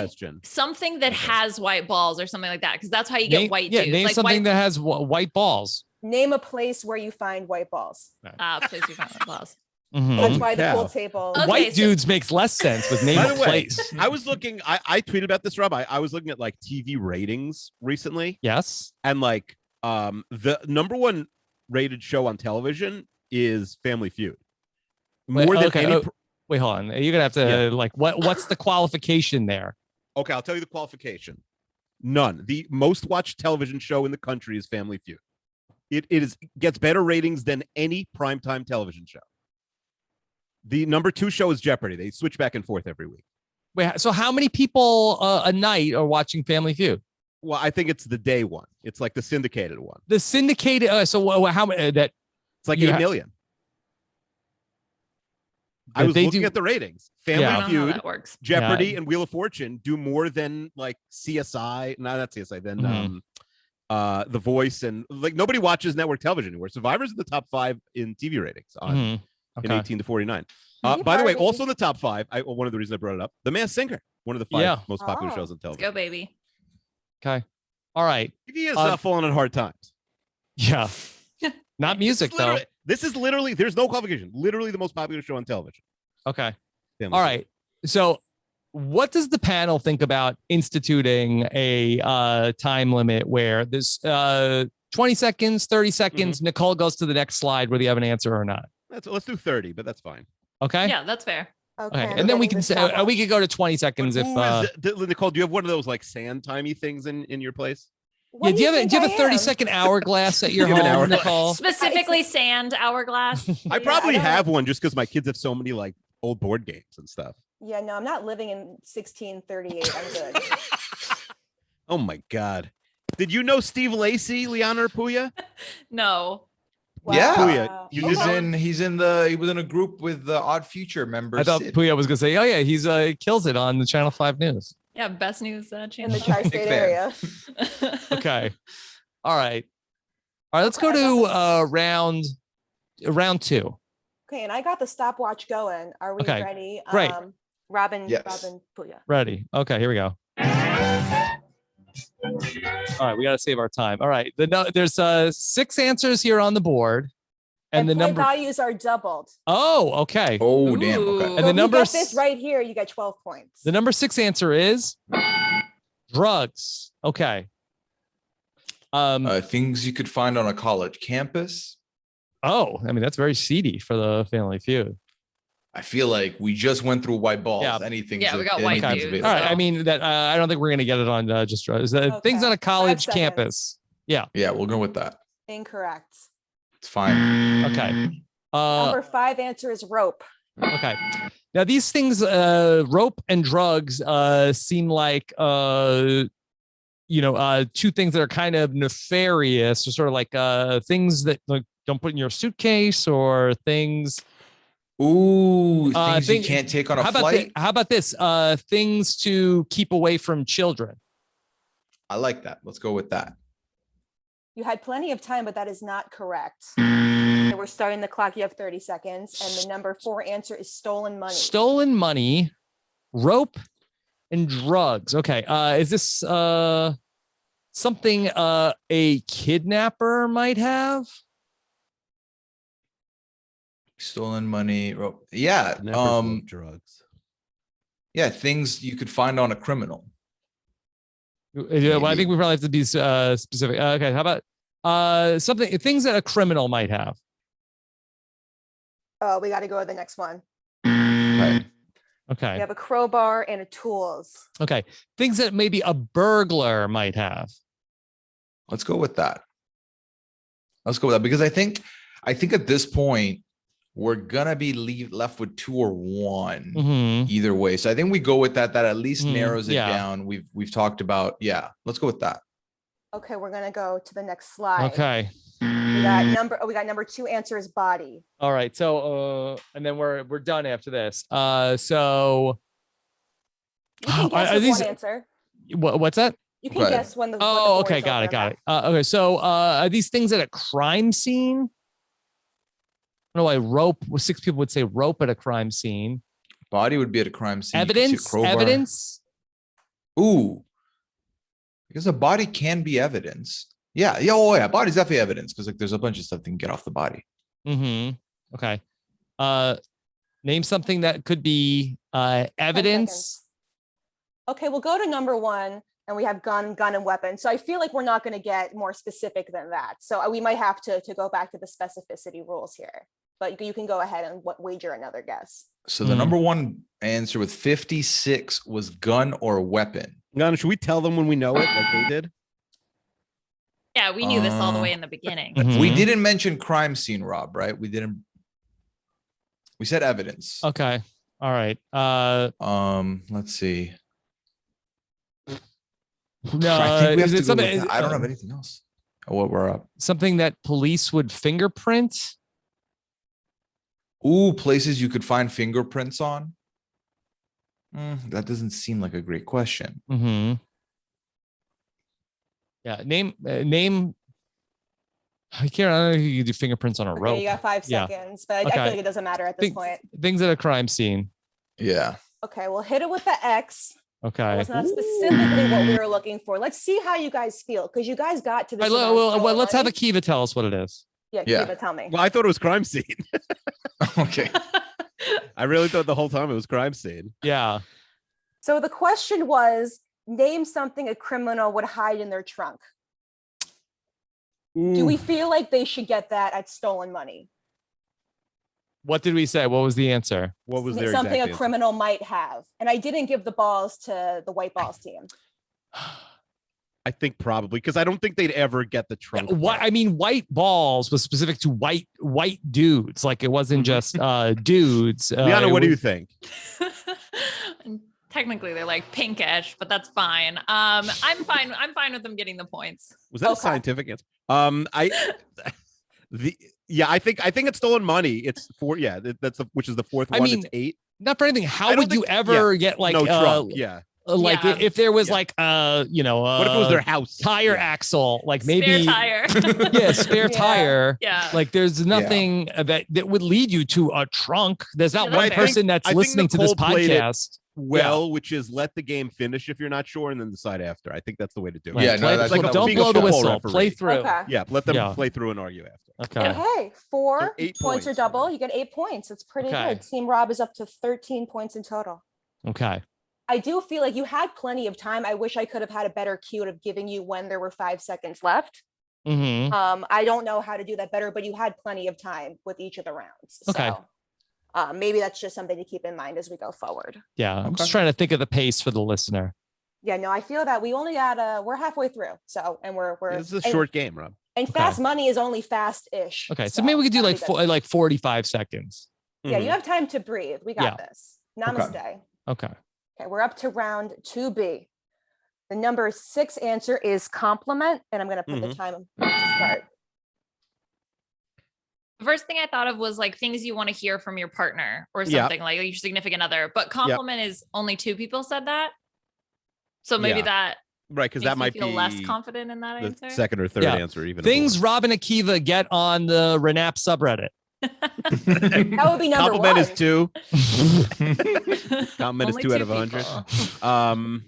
that Okay. has white balls or something like that, because that's how you get white dudes. Yeah, name like something that has white balls. Name a place where you find white balls. Place you find white balls. That's why the pool table. Okay, white dudes makes less sense with name a place. I was looking. I tweeted about this, Rob. I was looking at like TV ratings recently. Yes. And like the number 1 rated show on television is Family Feud. More than any. Wait, hold on. You're gonna have to like what's the qualification there? Okay, I'll tell you the qualification. None. The most watched television show in the country is Family Feud. It gets better ratings than any primetime television show. The number 2 show is Jeopardy. They switch back and forth every week. Wait, so how many people a night are watching Family Feud? Well, I think it's the day one. It's like the syndicated one. The syndicated. So how many that? It's like 8 million. I was looking at the ratings. Family Feud, Jeopardy, and Wheel of Fortune do more than like CSI. No, not CSI. Then The Voice, and like nobody watches network television anymore. Survivor's in the top 5 in TV ratings in 18 to 49. By the way, also in the top 5. One of the reasons I brought it up, The Masked Singer, one of the 5 most popular shows on television. Let's go, baby. Okay, all right. TV is not falling on hard times. Yeah, not music though. This is literally, there's no qualification. Literally the most popular show on television. Okay. All right. So what does the panel think about instituting a time limit where there's 20 seconds, 30 seconds, Nicole goes to the next slide whether you have an answer or not? let's do 30, but that's fine. Okay. Yeah, that's fair. Okay. I'm And then we getting can the say stopwatch. we could go to 20 seconds if Nicole, do you have one of those like sand timey things in your place? What do you have a think I 30 am? second hourglass at your Do you have an home, hourglass? Nicole? Specifically sand hourglass. I Yeah, probably don't have one just because my kids have so many like old board games and stuff. Yeah, no, I'm not living in 1638. I'm good. Oh my God. Did you know Steve Lacy, Liana Puya? No. Yeah. Puya, you did He was in a group with the Odd Future member. I thought Sid. Puya was gonna say, oh yeah, he's kills it on the Channel 5 News. Yeah, best news In channel. the tri-state fan. area. Okay. All right. Let's go to round 2. Okay, and I got the stopwatch going. Are we Okay, ready? great. Robin, Yes. Robin, Puya. Ready. Okay, here we go. All right, we got to save our time. All right. There's 6 answers here on the board. And the play number values are doubled. Oh, okay. Oh, damn. Ooh. Okay. And So the if number you get this right here, you get 12 points. The number 6 answer is drugs. Okay. Things you could find on a college campus. Oh, I mean, that's very seedy for the Family Feud. I feel like we just went through white balls. Yeah. Anything. Yeah, we got white Okay. dudes. All right. So- I mean, that I don't think we're going to get it on just drugs. Things on a 5 college seconds. campus. Yeah. Yeah, we'll go with that. Incorrect. It's fine. Okay. Number 5 answer is rope. Okay. Now these things, rope and drugs, seem like, 2 things that are kind of nefarious, or sort of like things that like don't put in your suitcase, or things. Ooh, things you can't take on a flight. How about this? Things to keep away from children. I like that. Let's go with that. You had plenty of time, but that is not correct. So we're starting the clock. You have 30 seconds. And the number 4 answer is stolen money. Stolen money, rope, and drugs. Okay. Is this something a kidnapper might have? Stolen money. Yeah. Never sold drugs. Yeah, things you could find on a criminal. Yeah, well, I think we probably have to be specific. Okay, how about things that a criminal might have? Oh, we got to go to the next one. Okay. We Okay. have a crowbar and a tools. Okay. Things that maybe a burglar might have. Let's go with that. Let's go with that because I think at this point we're gonna be left with 2 or 1 Mhm. either way. So I think we go with that. That at least Mhm. narrows it Yeah. down. We've talked about. Yeah, let's go with that. Okay, we're going to go to the next slide. Okay. We got number 2 answer is body. All right. So and then we're done after this. So You can guess are with these- one answer. what's that? You can Okay. guess when the Oh, board okay. is Got over, it. Got okay? it. Okay. So are these things at a crime scene? I don't know why rope. 6 people would say rope at a crime scene. Body would be at a crime scene. You could see a Evidence. crowbar. Evidence. Ooh, because a body can be evidence. Yeah. Yeah. Oh, yeah. Body's definitely evidence because like there's a bunch of stuff that can get off the body. Mm-hmm. Okay. Name something that could be 10 evidence. seconds. Okay, we'll go to number 1, and we have gun, and weapon. So I feel like we're not going to get more specific than that. So we might have to go back to the specificity rules here. But you can go ahead and wager another guess. So the number 1 answer with 56 was gun or weapon. Nana, should we tell them when we know it, like they did? Yeah, we knew this all the way in the beginning. Mhm. We didn't mention crime scene, Rob, right? We didn't. We said evidence. Okay. All right. Let's see. No, I think we have is to it go something? with that. I don't have anything else. Oh, what we're up. Something that police would fingerprint. Ooh, places you could find fingerprints on. That doesn't seem like a great question. Mm-hmm. Yeah. Name. I can't. I don't know if you could do fingerprints on a Okay, rope. you got 5 Yeah. seconds, but I Okay. feel like it doesn't matter at this point. Things at a crime scene. Yeah. Okay, we'll hit it with the X. Okay. That's not specifically what we were looking for. Let's see how you guys feel, because you guys got to this. All right, amount of well, let's have money. Akiva tell us what it is. Yeah, Yeah. Kiva, tell me. Well, I thought it was crime scene. Okay. I really thought the whole time it was crime scene. Yeah. So the question was, name something a criminal would hide in their trunk. Do we feel like they should get that at stolen money? What did we say? What was the answer? What was their something exact a answer? criminal might have? And I didn't give the balls to the white balls team. I think probably because I don't think they'd ever get the trunk. What I mean, white balls was specific to white dudes. Like it wasn't just dudes. Liana, what do you think? Technically, they're like pinkish, but that's fine. I'm fine. I'm fine with them getting the points. Was that a scientific answer? I think it's stolen money. It's 4. Yeah, which is the fourth one. Mean, it's 8. Not for anything. How would you ever get like no trunk? Yeah. Like if there was like what if it was their house tire axle, like maybe spare tire. Spare tire. Yeah. Like there's nothing that would lead you to a trunk. There's not one person that's listening to this podcast. Which is let the game finish if you're not sure and then decide after. I think that's the way to do it. Yeah, that's like don't blow the whistle. Play through. Okay. Yeah, let them play through and argue after. Okay. And hey, 4 So 8 points or double. You get 8 points. It's pretty good. Team Rob is up to 13 points in total. Okay. I do feel like you had plenty of time. I wish I could have had a better cue of giving you when there were 5 seconds left. Mm-hmm. I don't know how to do that better, but you had plenty of time with each of the rounds. Okay. So maybe that's just something to keep in mind as we go forward. Yeah. I'm just trying to think of the pace for the listener. Yeah, no, I feel that we only got we're halfway through. So, and we're This is a short game, Rob. And fast money is only fast-ish. Okay. So maybe we could do like 45 seconds. Yeah, you have time to breathe. We got this. Namaste. Okay. Okay, we're up to round 2B. The number 6 answer is compliment, and I'm going to put the time to start. The first thing I thought of was like things you want to hear from your partner or something like your significant other, but compliment is only 2 people said that. So maybe that right, because that might feel be less confident in that the answer. second or third answer. Even things Rob and Akiva get on the RHAP subreddit. That would be number compliment 1. is 2. Compliment is 2 out of 100.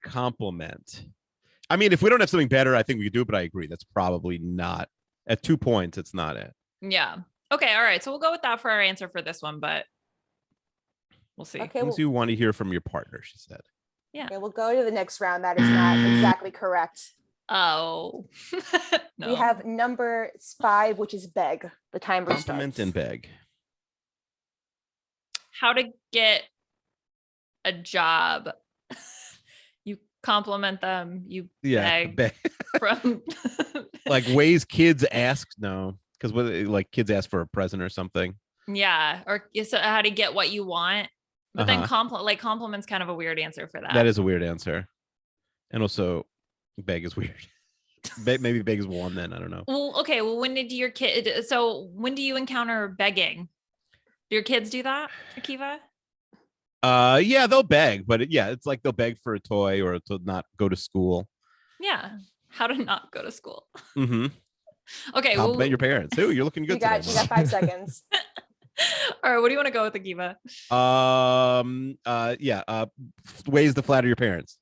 Compliment. I mean, if we don't have something better, I think we could do it, but I agree. That's probably not at 2 points. It's not it. Yeah. Okay. All right. So we'll go with that for our answer for this one, but we'll see. Okay. Things you want to hear from your partner, she said. Yeah. Okay, we'll go to the next round. That is not exactly correct. Oh. No. We have number 5, which is beg. The timer starts. Compliment and beg. How to get a job. You compliment them. You beg from like ways kids ask. No, because like kids ask for a present or something. Yeah, or so how to get what you want. But then compliment's kind of a weird answer for that. That is a weird answer, and also beg is weird. Maybe beg is 1 then. I don't know. Well, okay. Well, when did your kid? So when do you encounter begging? Do your kids do that, Akiva? Yeah, they'll beg, but it's like they'll beg for a toy or to not go to school. Yeah, how to not go to school. Mm-hmm. Okay, compliment your parents. Ooh, you're looking good. You got 5 seconds. All right, what do you want to go with, Akiva? Ways to flatter your parents.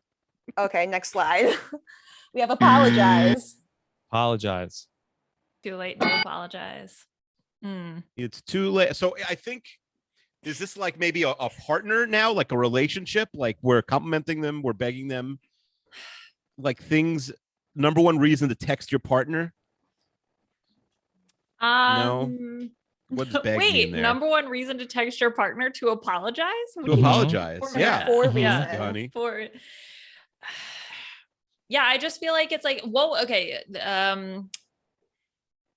Okay, next slide. We have apologize. Apologize. Too late to apologize. It's too late. So I think, is this like maybe a partner now, like a relationship? Like we're complimenting them, we're begging them, like things. Number 1 reason to text your partner. No. What's begging? Wait, number 1 reason to text your partner to apologize? To apologize. Yeah. 4 reasons. Honey. Yeah, I just feel like it's like, whoa, okay.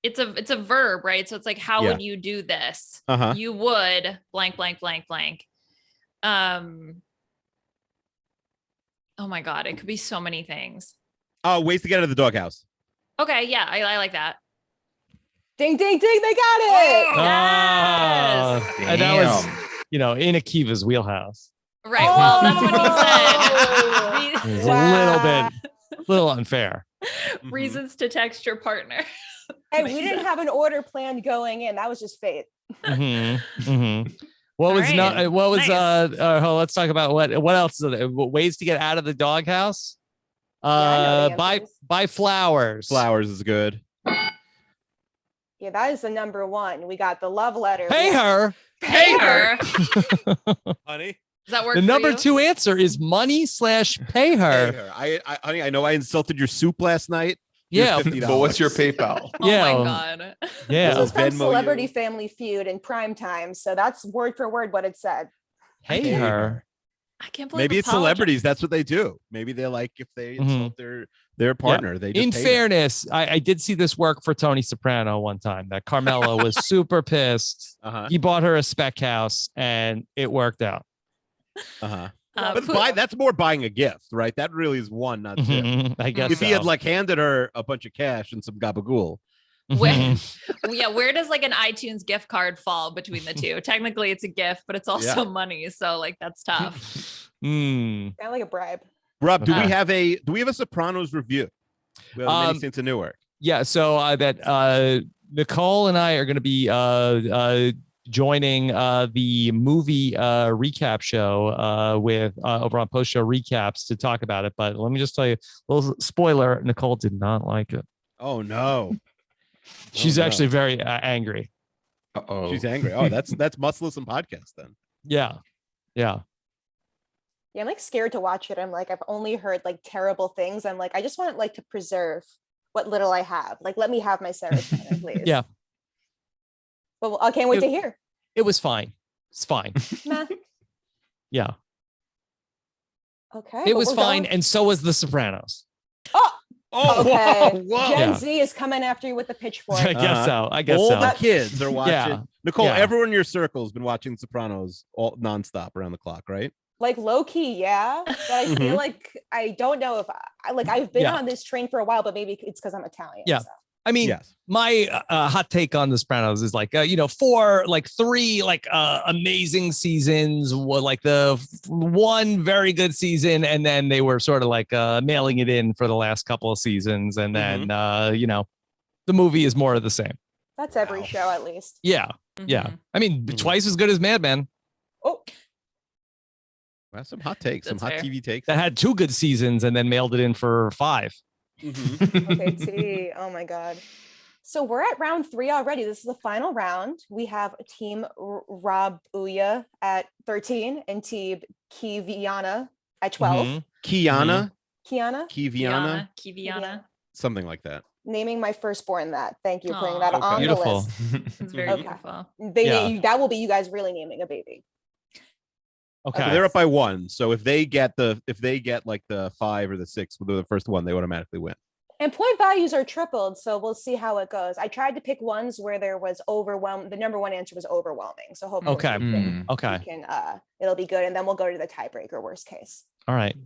It's a verb, right? So it's like, how would you do this? You would blank, blank, blank, blank. Oh my God, it could be so many things. Oh, ways to get out of the doghouse. Okay, yeah, I like that. Ding, ding, ding, they got it. Yes. And that was, in Akiva's wheelhouse. Right. Well, that's what he said. It was a little unfair. Reasons to text your partner. And we didn't have an order planned going in. That was just fate. What was nice. Let's talk about what else is there? Ways to get out of the doghouse. Buy flowers. Flowers is good. Yeah, that is the number 1. We got the love letter. Pay her. Honey. Does that work? The number you? 2 answer is money/pay her. Honey, I know I insulted your soup last night. Yeah. $50. But what's your PayPal? Yeah. Oh my God. Yeah. This is from Venmo Celebrity you. Family Feud in prime time, so that's word for word what it said. Pay her. I can't believe Maybe it's apologize. celebrities. That's what they do. Maybe they like if they insult their partner. They just In pay them. fairness, I did see this work for Tony Soprano one time. That Carmela was super pissed. Uh-huh. He bought her a spec house, and it worked out. Uh-huh. Put- That's more buying a gift, right? That really is one, not two. Mhm, I guess If he had like handed her a bunch of cash and some gabagool. Where, where does like an iTunes gift card fall between the two? Technically, it's a gift, but it's also money. So like that's tough. Mm. Kind of like a bribe. Rob, do Okay. we have a Sopranos review? We have Many Saints of Newark. Yeah, so that Nicole and I are going to be joining the movie recap show with over on Post Show Recaps to talk about it. But let me just tell you, a little spoiler: Nicole did not like it. Oh no, She's no. actually very angry. Uh-oh. She's angry. Oh, that's must listen podcast then. Yeah. Yeah, I'm like scared to watch it. I'm like, I've only heard like terrible things. I'm like, I just want like to preserve what little I have. Like, let me have my serotonin, please. Yeah. Well, I can't wait to hear. It was fine. It's fine. Meh. Yeah. Okay. It but was we're fine. going- And so was The Sopranos. Oh, Okay. whoa. Gen Z is coming after you with the pitchfork. I guess so. I guess All so. the kids are watching. Yeah. Nicole, Yeah. everyone in your circle has been watching Sopranos all nonstop around the clock, right? Like low key, yeah. But I feel Mhm. like I don't know if I've been Yeah. on this train for a while, but maybe it's because I'm Italian. Yeah. So. I mean, Yes. my hot take on The Sopranos is like, three amazing seasons, like one very good season, and then they were sort of like mailing it in for the last couple of seasons, and then the movie is more of the same. That's every Wow. show at least. Yeah, yeah. Mhm. I mean, Mhm. twice as good as Mad Men. Oh, Well, some hot takes, some That's hot fair. TV takes. That had 2 good seasons and then mailed it in for 5. Mhm. okay, T. Oh my God. So we're at round 3 already. This is the final round. We have team Rob Uya at 13 and team Kiviana at 12. Mhm. Kiana, Kiana, Kiviana, Kiviana. something like that. naming my firstborn that. Thank you for putting Aw. that Okay. on Beautiful. the list. It's very Okay. beautiful. That will be you guys really naming a baby. Okay. So they're up by 1. So if they get like the 5 or the 6 with the first one, they automatically win. And point values are tripled, so we'll see how it goes. I tried to pick ones where there was the number one answer was overwhelming. So hopefully Okay. Okay. we can it'll be good. And then we'll go to the tiebreaker, worst case. All right.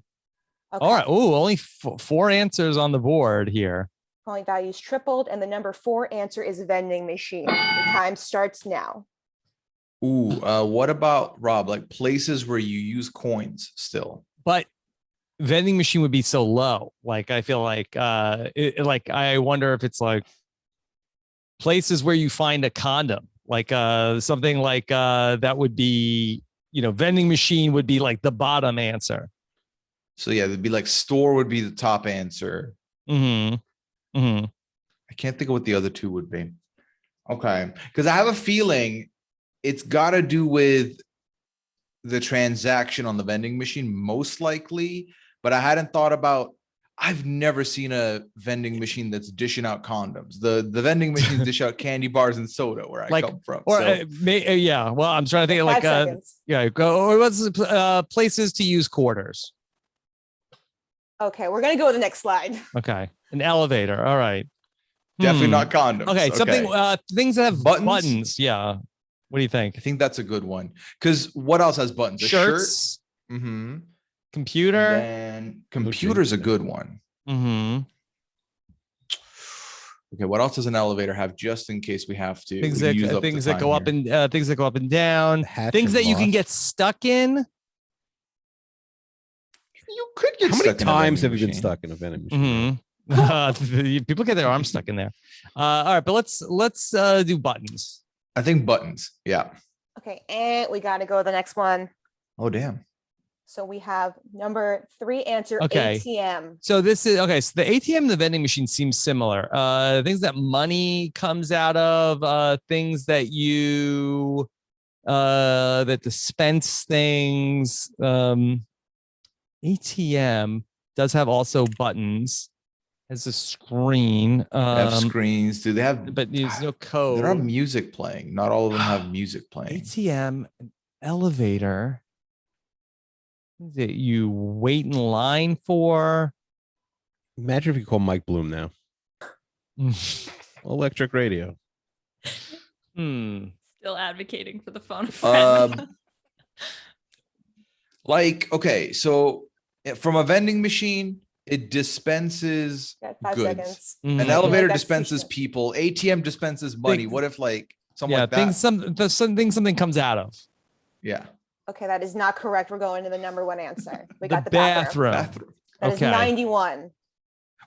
Okay. All right. Ooh, only 4 answers on the board here. Point values tripled, and the number 4 answer is vending machine. The time starts now. Ooh, what about Rob? Like places where you use coins still. But vending machine would be so low. Like I feel like I wonder if it's like places where you find a condom, like something like that would be, vending machine would be like the bottom answer. So yeah, it'd be like store would be the top answer. Mm-hmm. Mm-hmm. I can't think of what the other 2 would be. Okay, because I have a feeling it's got to do with the transaction on the vending machine, most likely. But I hadn't thought about. I've never seen a vending machine that's dishing out condoms. The vending machines dish out candy bars and soda where I come from. Or So, yeah. Well, I'm trying to think of 5 like seconds. or what's places to use quarters. Okay, we're gonna go to the next slide. Okay, an elevator. All right. definitely Hmm. not condoms. Okay, something things that have Buttons? buttons. Yeah. What do you think? I think that's a good one. Because what else has buttons? A Shirts, shirt. Mm-hmm. computer. And computer's a good one. Mm-hmm. Okay, what else does an elevator have just in case we have to Things use that up the things that time go up here? and things that go up and down. Hatch Things and that you can loft. get stuck in. You could get How many stuck in a times have vending you been machine. stuck in a vending machine? Mm-hmm. People get their arms stuck in there. All right, but let's do buttons. I think buttons. Yeah. Okay, and we gotta go to the next one. Oh damn. So we have number 3 answer Okay. ATM. So this is okay. So the ATM and the vending machine seem similar. Things that money comes out of, things that you that dispense things. ATM does have also buttons. has a screen. They have screens. Do they have? But there's no code. There are music playing. Not all of them have music playing. ATM, an elevator that you wait in line for. Imagine if you call Mike Bloom now. Electric radio. Still advocating for the phone a friend. Okay, so from a vending machine, it dispenses 5 goods. seconds. An elevator dispenses people. ATM dispenses money. What if something like that? Something comes out of. Yeah. Okay, that is not correct. We're going to the number one answer. We got the bathroom. That is 91.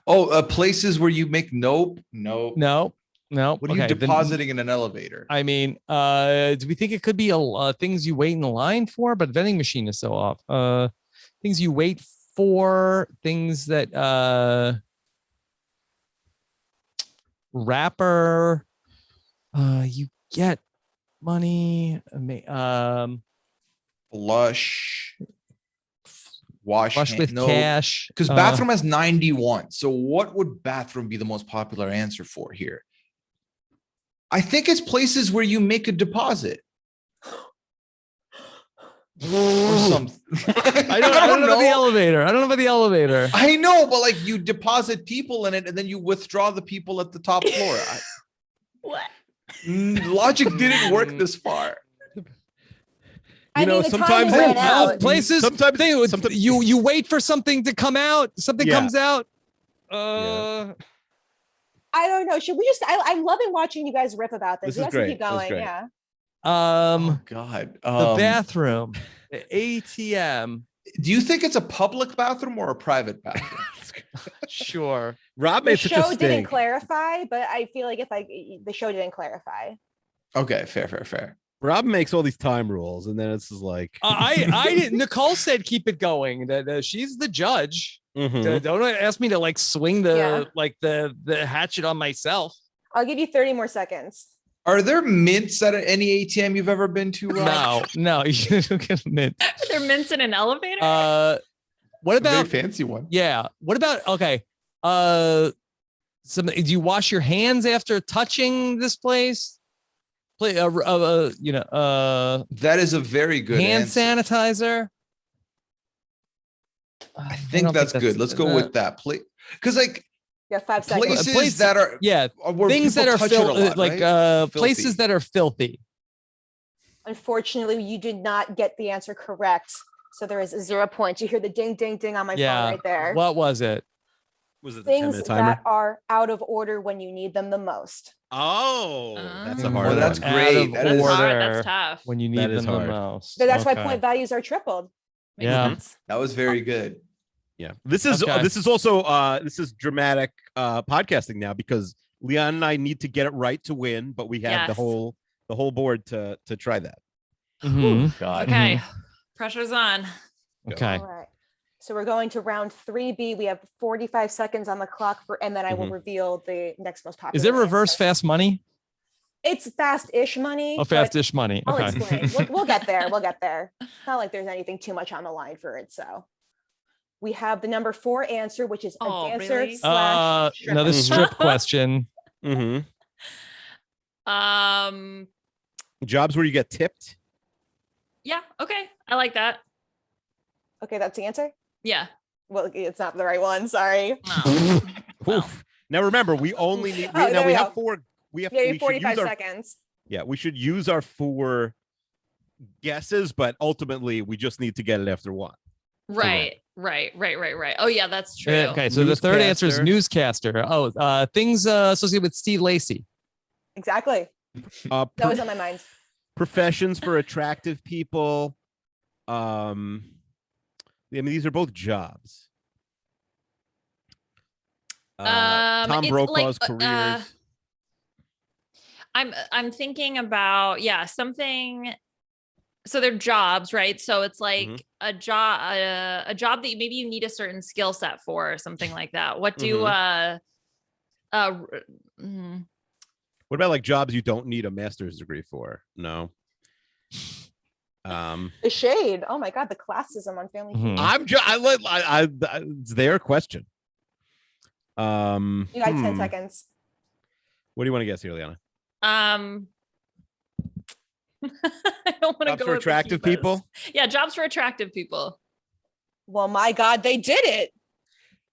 Oh, places where you make nope. What are you depositing in an elevator? I mean, do we think it could be things you wait in the line for? But vending machine is so off. Things you wait for, things that wrapper, you get money, flush with cash. Because bathroom has 91. So what would bathroom be the most popular answer for here? I think it's places where you make a deposit. Or something. I don't know about the elevator. I don't know about the elevator. I know, but you deposit people in it and then you withdraw the people at the top floor. What? Logic didn't work this far. Sometimes places. Sometimes you wait for something to come out. Something comes out. I don't know. Should we just? I'm loving watching you guys rip about this. This is great. Keep going. Yeah. Oh God. The bathroom, the ATM. Do you think it's a public bathroom or a private bathroom? Sure. Rob The made such a show stink. didn't clarify, but I feel like the show didn't clarify. Okay, fair. Rob makes all these time rules, and then it's just like I didn't. Nicole said keep it going. That she's the judge. Mhm. Don't ask me to like the hatchet on myself. I'll give you 30 more seconds. Are there mints at any ATM you've ever been to? No, you shouldn't get a mint. Are there mints in an elevator? What about a very fancy one? Yeah. What about do you wash your hands after touching this place? That is a very good hand answer. Sanitizer. I think that's good. Let's go with that, please. Because you have 5 seconds. Places that are things that are filthy, places that are filthy. Unfortunately, you did not get the answer correct, so there is 0 points. You hear the ding, ding, ding on my phone right there. What was it? Was it the things 10-minute timer? that are out of order when you need them the most? Oh, that's a hard one. That's great. That's hard. That's tough. When you need them the most. So that's why point values are tripled. Makes sense. That was very good. Yeah, this is also dramatic podcasting now because Leon and I need to get it right to win, but we have the whole board to try that. Mm-hmm. God. Okay, pressure's on. Okay. All right. So we're going to round 3B. We have 45 seconds on the clock and then I will reveal the next most popular. Is it reverse answer. fast money? It's fast-ish money. Oh, fast-ish money. I'll Okay. explain. We'll get there. It's not like there's anything too much on the line for it. So we have the number 4 answer, which is a dancer really? slash stripper. Another strip question. Mm-hmm. Um. Jobs where you get tipped. Yeah. Okay. I like that. Okay, that's the answer. Yeah. Well, it's not the right one. Sorry. No. Oof. Now remember, we only need. Oh, there we we have go. 4. We have. Yeah, you we have 45 should use our, seconds. Yeah, we should use our 4 guesses, but ultimately we just need to get it after 1. Right. Oh yeah, that's true. Okay, so the third answer is newscaster. Oh, things associated with Steve Lacy. Exactly. That was on my mind. Professions for attractive people. I mean, these are both jobs. Tom it's Brokaw's like, careers. I'm thinking about something. So they're jobs, right? So it's like a job that maybe you need a certain skill set for, or something like that. What do What about like jobs you don't need a master's degree for? No. The shade. Oh my God, the classism on Family Feud. It's their question. You got 10 seconds. What do you want to guess here, Liana? I don't want to go for with attractive Akivas. people. Yeah, jobs for attractive people. Well, my God, they did it.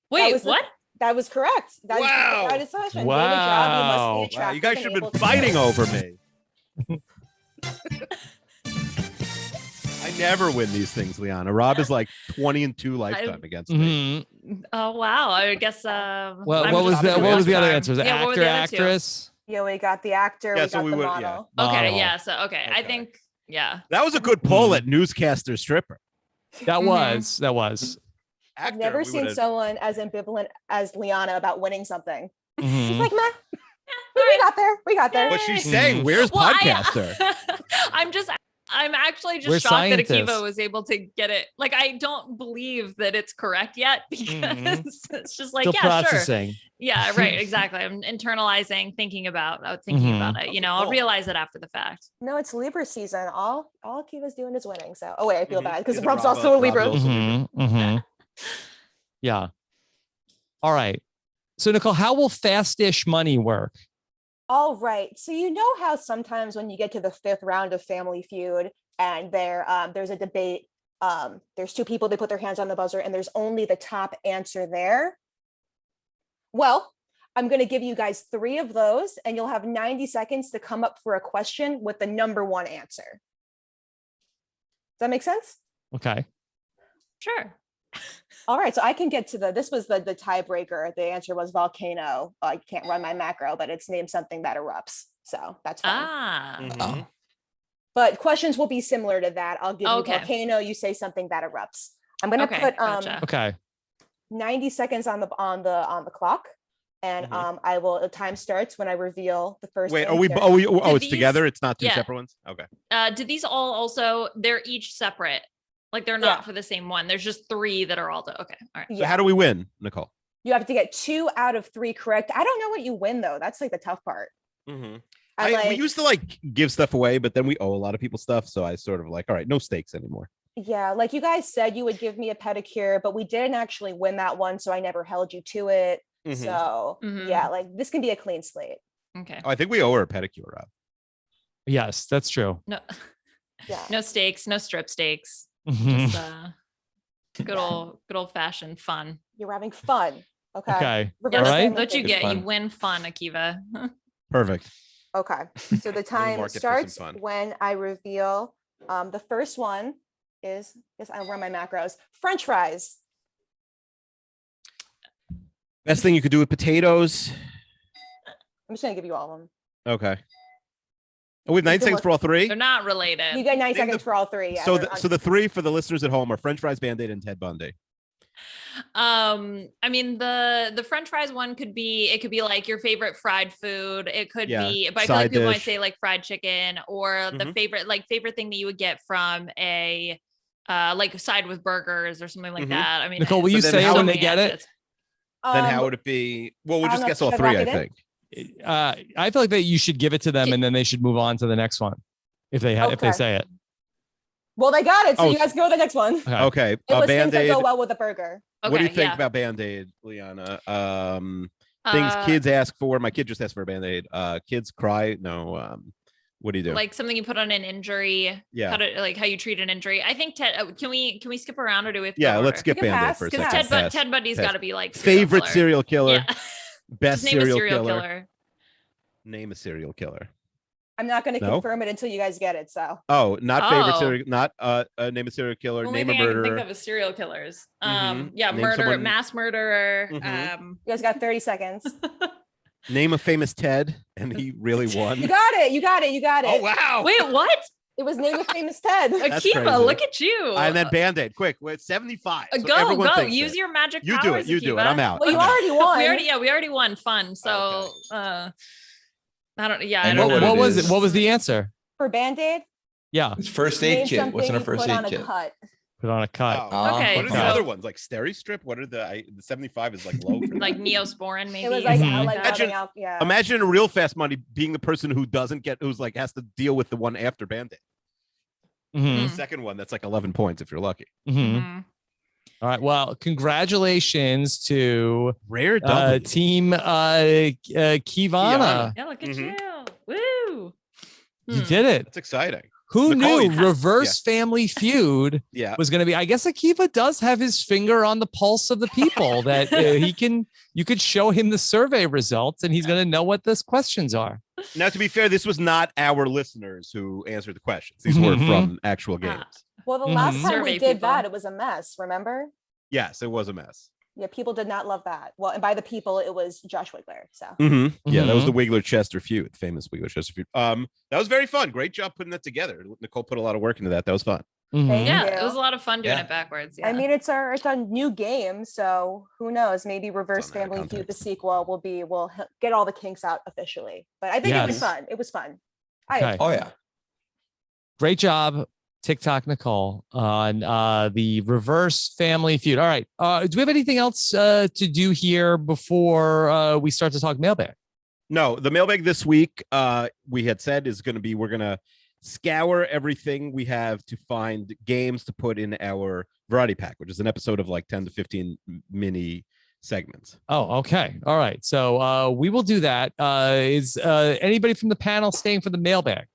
Wait, what? That was correct. That Wow. is the assumption. Getting a job, you must be attractive. Wow, you guys and should have able been to fighting do it. over me. I never win these things, Liana. Rob is like 20-2 lifetime against me. Oh wow! I guess. What was the other answers? Yeah, actor, actress. Yeah, we got the actor. Yeah, we so got we the would- model. yeah. Okay, Model. yeah. So okay, I think That was a good poll at newscaster stripper. That was. I've Actor, never we seen would've- someone as ambivalent as Liana about winning something. Mhm. She's like, meh. We got there. We got there. What's she saying? Where's Well, podcaster? I'm actually just We're shocked scientists. that Akiva was able to get it. Like, I don't believe that it's correct yet because it's just like, Still yeah, processing. sure. Yeah, right. Exactly. I'm internalizing, thinking about it. You know, I'll realize it after the fact. No, it's Libra season. All Akiva's doing is winning. So, oh wait, I feel bad because Is it Rob's Rob- also a Libra. Rob's also Libra? Mhm. Yeah. All right. So Nicole, how will fast-ish money work? All right. So you know how sometimes when you get to the 5th round of Family Feud and there's a debate, there's two people, they put their hands on the buzzer and there's only the top answer there. Well, I'm going to give you guys 3 of those and you'll have 90 seconds to come up for a question with the number 1 answer. Does that make sense? Okay. Sure. All right, so I can get to this was the tiebreaker. The answer was volcano. I can't run my macro, but it's named something that erupts. So that's fine. Mhm. But questions will be similar to that. I'll give Okay. you volcano, you say something that erupts. I'm gonna Okay, put gotcha. Okay. 90 seconds on the clock. And I will the time starts when I reveal the first Wait, answer. it's these- together? It's not 2 yeah. separate ones? Okay. Did these all also, they're each separate? Like they're not for the same one. There's just 3 that are all okay. All right. So how do we win, Nicole? You have to get 2 out of 3 correct. I don't know what you win though. That's like the tough part. We used to like give stuff away, but then we owe a lot of people stuff. So I sort of like, all right, no stakes anymore. Yeah, like you guys said you would give me a pedicure, but we didn't actually win that one, so I never held you to it. So yeah, like this can be a clean slate. Okay. Oh, I think we owe her a pedicure, Rob. Yes, that's true. No, Yeah. no stakes, no strip stakes. Mhm. Just good old fashioned fun. You're having fun. Okay. Okay. Yeah, Reverse All right. family What you feud. get, you fun. win fun, Akiva. Perfect. Okay. So the time market for some starts fun. when I reveal the first one is I'll run my macros. French fries. Best thing you could do with potatoes. I'm just gonna give you all of them. Okay. Oh, we have 9 seconds for all 3? They're not related. You get 90 Name seconds the- for all 3. Yeah, So they're so the 3 for the listeners at home are French fries, Band-Aid, and Ted Bundy. I mean the French fries one could be like your favorite fried food. It could be, but I feel like side people might dish. say like fried chicken or the favorite thing that you would get from a like side with burgers or something like that. I mean, Nicole, will you then say how when would they get it? Then how would it be? Well, we'll I just don't know. guess all Should I 3, I lock it in? think. I feel like that you should give it to them and then they should move on to the next one if they if they Okay. say it. Well, they got it. So Oh, you guys go to the next one. It Okay. was things that Band-Aid. go well with a burger. Okay, What do you think yeah. about Band-Aid, Liana? Things kids ask for. My kid just asked for a Band-Aid. Kids cry. No. What do you do? Like something you put on an injury. Yeah. How you treat an injury. I think Ted. Can we skip around or do we have to Yeah, go let's order? skip You can Band-Aid pass, for a you can second. Ted, Pass. Ted Bundy's Pass. got to be like Favorite serial killer. Yeah. Best Just name serial a serial killer. killer. Name a serial killer. I'm not going to No? confirm it until you guys get it. So Oh, not favorite Oh. serial. Not name a serial killer. The only Name a thing I can think murderer. of is serial killers. Mhm. Yeah, Name murder, someone- mass murderer. Mhm. you guys got 30 seconds. Name a famous Ted, and he really won. You got it. You got it. You got it. Oh wow! Wait, what? It was Name a Famous Ted. That's Akiva, crazy. look at you. And then Band-Aid. Quick, we're at 75. So Go, everyone go. thinks Use it. your magic You do it. powers. You do it. Akiva. I'm out. Well, you I'm out. already won. We already won. Fun. So, I don't. Yeah, I I know don't what know. What was is. it? What was the answer? For Band-Aid, Yeah. It's first name aid kit. What's in a something you first put on aid a kit? cut. Put on a cut. Oh. Okay, What are the so- other ones? Like Steri-Strip? What are the 75 is like low for that. Like Neosporin, maybe. It was like, Mhm. like Imagine- rubbing out. Yeah. Imagine a real fast money being the person who doesn't get, who's like has to deal with the one after Band-Aid. Mhm. The second one, that's like 11 points if you're lucky. Mhm. Mhm. All right. Well, congratulations to Rare W. team Kivana. Yeah, look at you. Woo. You did it. That's exciting. Who Nicole, knew Reverse Family Feud was going to be? I guess Akiva does have his finger on the pulse of the people that you could show him the survey results and he's going to know what those questions are. Now, to be fair, this was not our listeners who answered the questions. These were from actual games. Well, the last time Survey we did people. that, it was a mess, remember? Yes, it was a mess. Yeah, people did not love that. Well, and by the people, it was Josh Wiggler. So Yeah, that was the Wiggler-Chester feud, famous Wiggler-Chester feud. That was very fun. Great job putting that together. Nicole put a lot of work into that. That was fun. Yeah, it was a lot of fun doing it backwards. Yeah. I mean, it's a new game, so who knows? Maybe Reverse Family Feud, the sequel, will get all the kinks out officially. But I think it was fun. It was fun. Oh yeah, great job, TikTok Nicole, on the Reverse Family Feud. All right, do we have anything else to do here before we start to talk mailbag? No, the mailbag this week we had said is going to be we're going to scour everything we have to find games to put in our variety pack, which is an episode of like 10 to 15 mini segments. Oh, okay. All right. So we will do that. Is anybody from the panel staying for the mailbag?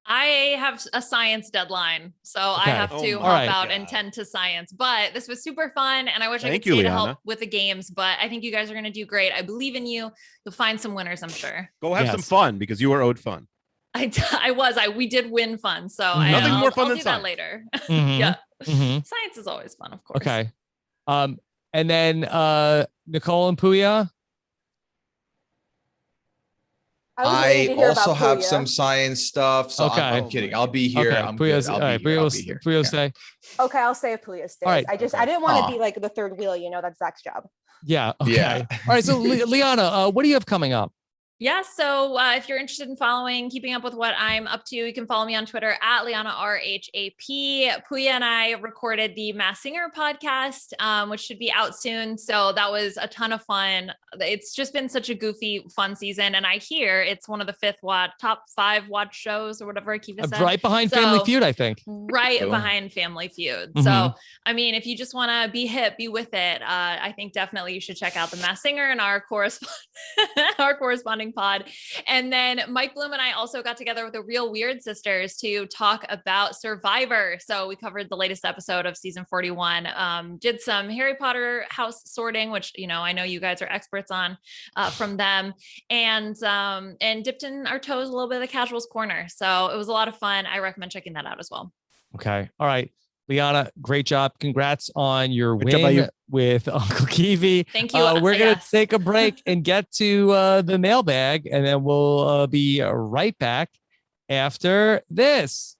I have a science deadline, so I have to hop out and tend to science. But this was super fun, and I wish I could stay to help with the games. But I think you guys are going to do great. I believe in you. You'll find some winners, I'm sure. Go have some fun because you were owed fun. We did win fun, so nothing more fun I'll than do science. that later. Yeah, science is always fun, of course. Okay, and then Nicole and Puya. I also have some science stuff. So I'm kidding. I'll be here. Okay. I'm good. I'll be here. Puya stay. Okay, I'll say if Puya stays. Right. I didn't want to be like the third wheel. That's Zach's job. Yeah. Okay. Yeah. All right. So Liana, what do you have coming up? Yeah, so if you're interested in keeping up with what I'm up to, you can follow me on Twitter at Liana RHAP. Puya and I recorded the Masked Singer podcast, which should be out soon. So that was a ton of fun. It's just been such a goofy, fun season. And I hear it's one of the top 5 watch shows or whatever Akiva said. Right behind Family Feud, I think. Right behind Family Feud. So, I mean, if you just want to be hip, be with it. I think definitely you should check out the Masked Singer and our corresponding pod. And then Mike Bloom and I also got together with the Real Weird Sisters to talk about Survivor. So we covered the latest episode of season 41, did some Harry Potter house sorting, which, I know you guys are experts on from them, and dipped in our toes a little bit of the casuals corner. So it was a lot of fun. I recommend checking that out as well. Okay. All right. Liana, great job. Congrats on your win with Uncle Kiwi. Thank you. We're going to take a break and get to the mailbag, and then we'll be right back after this.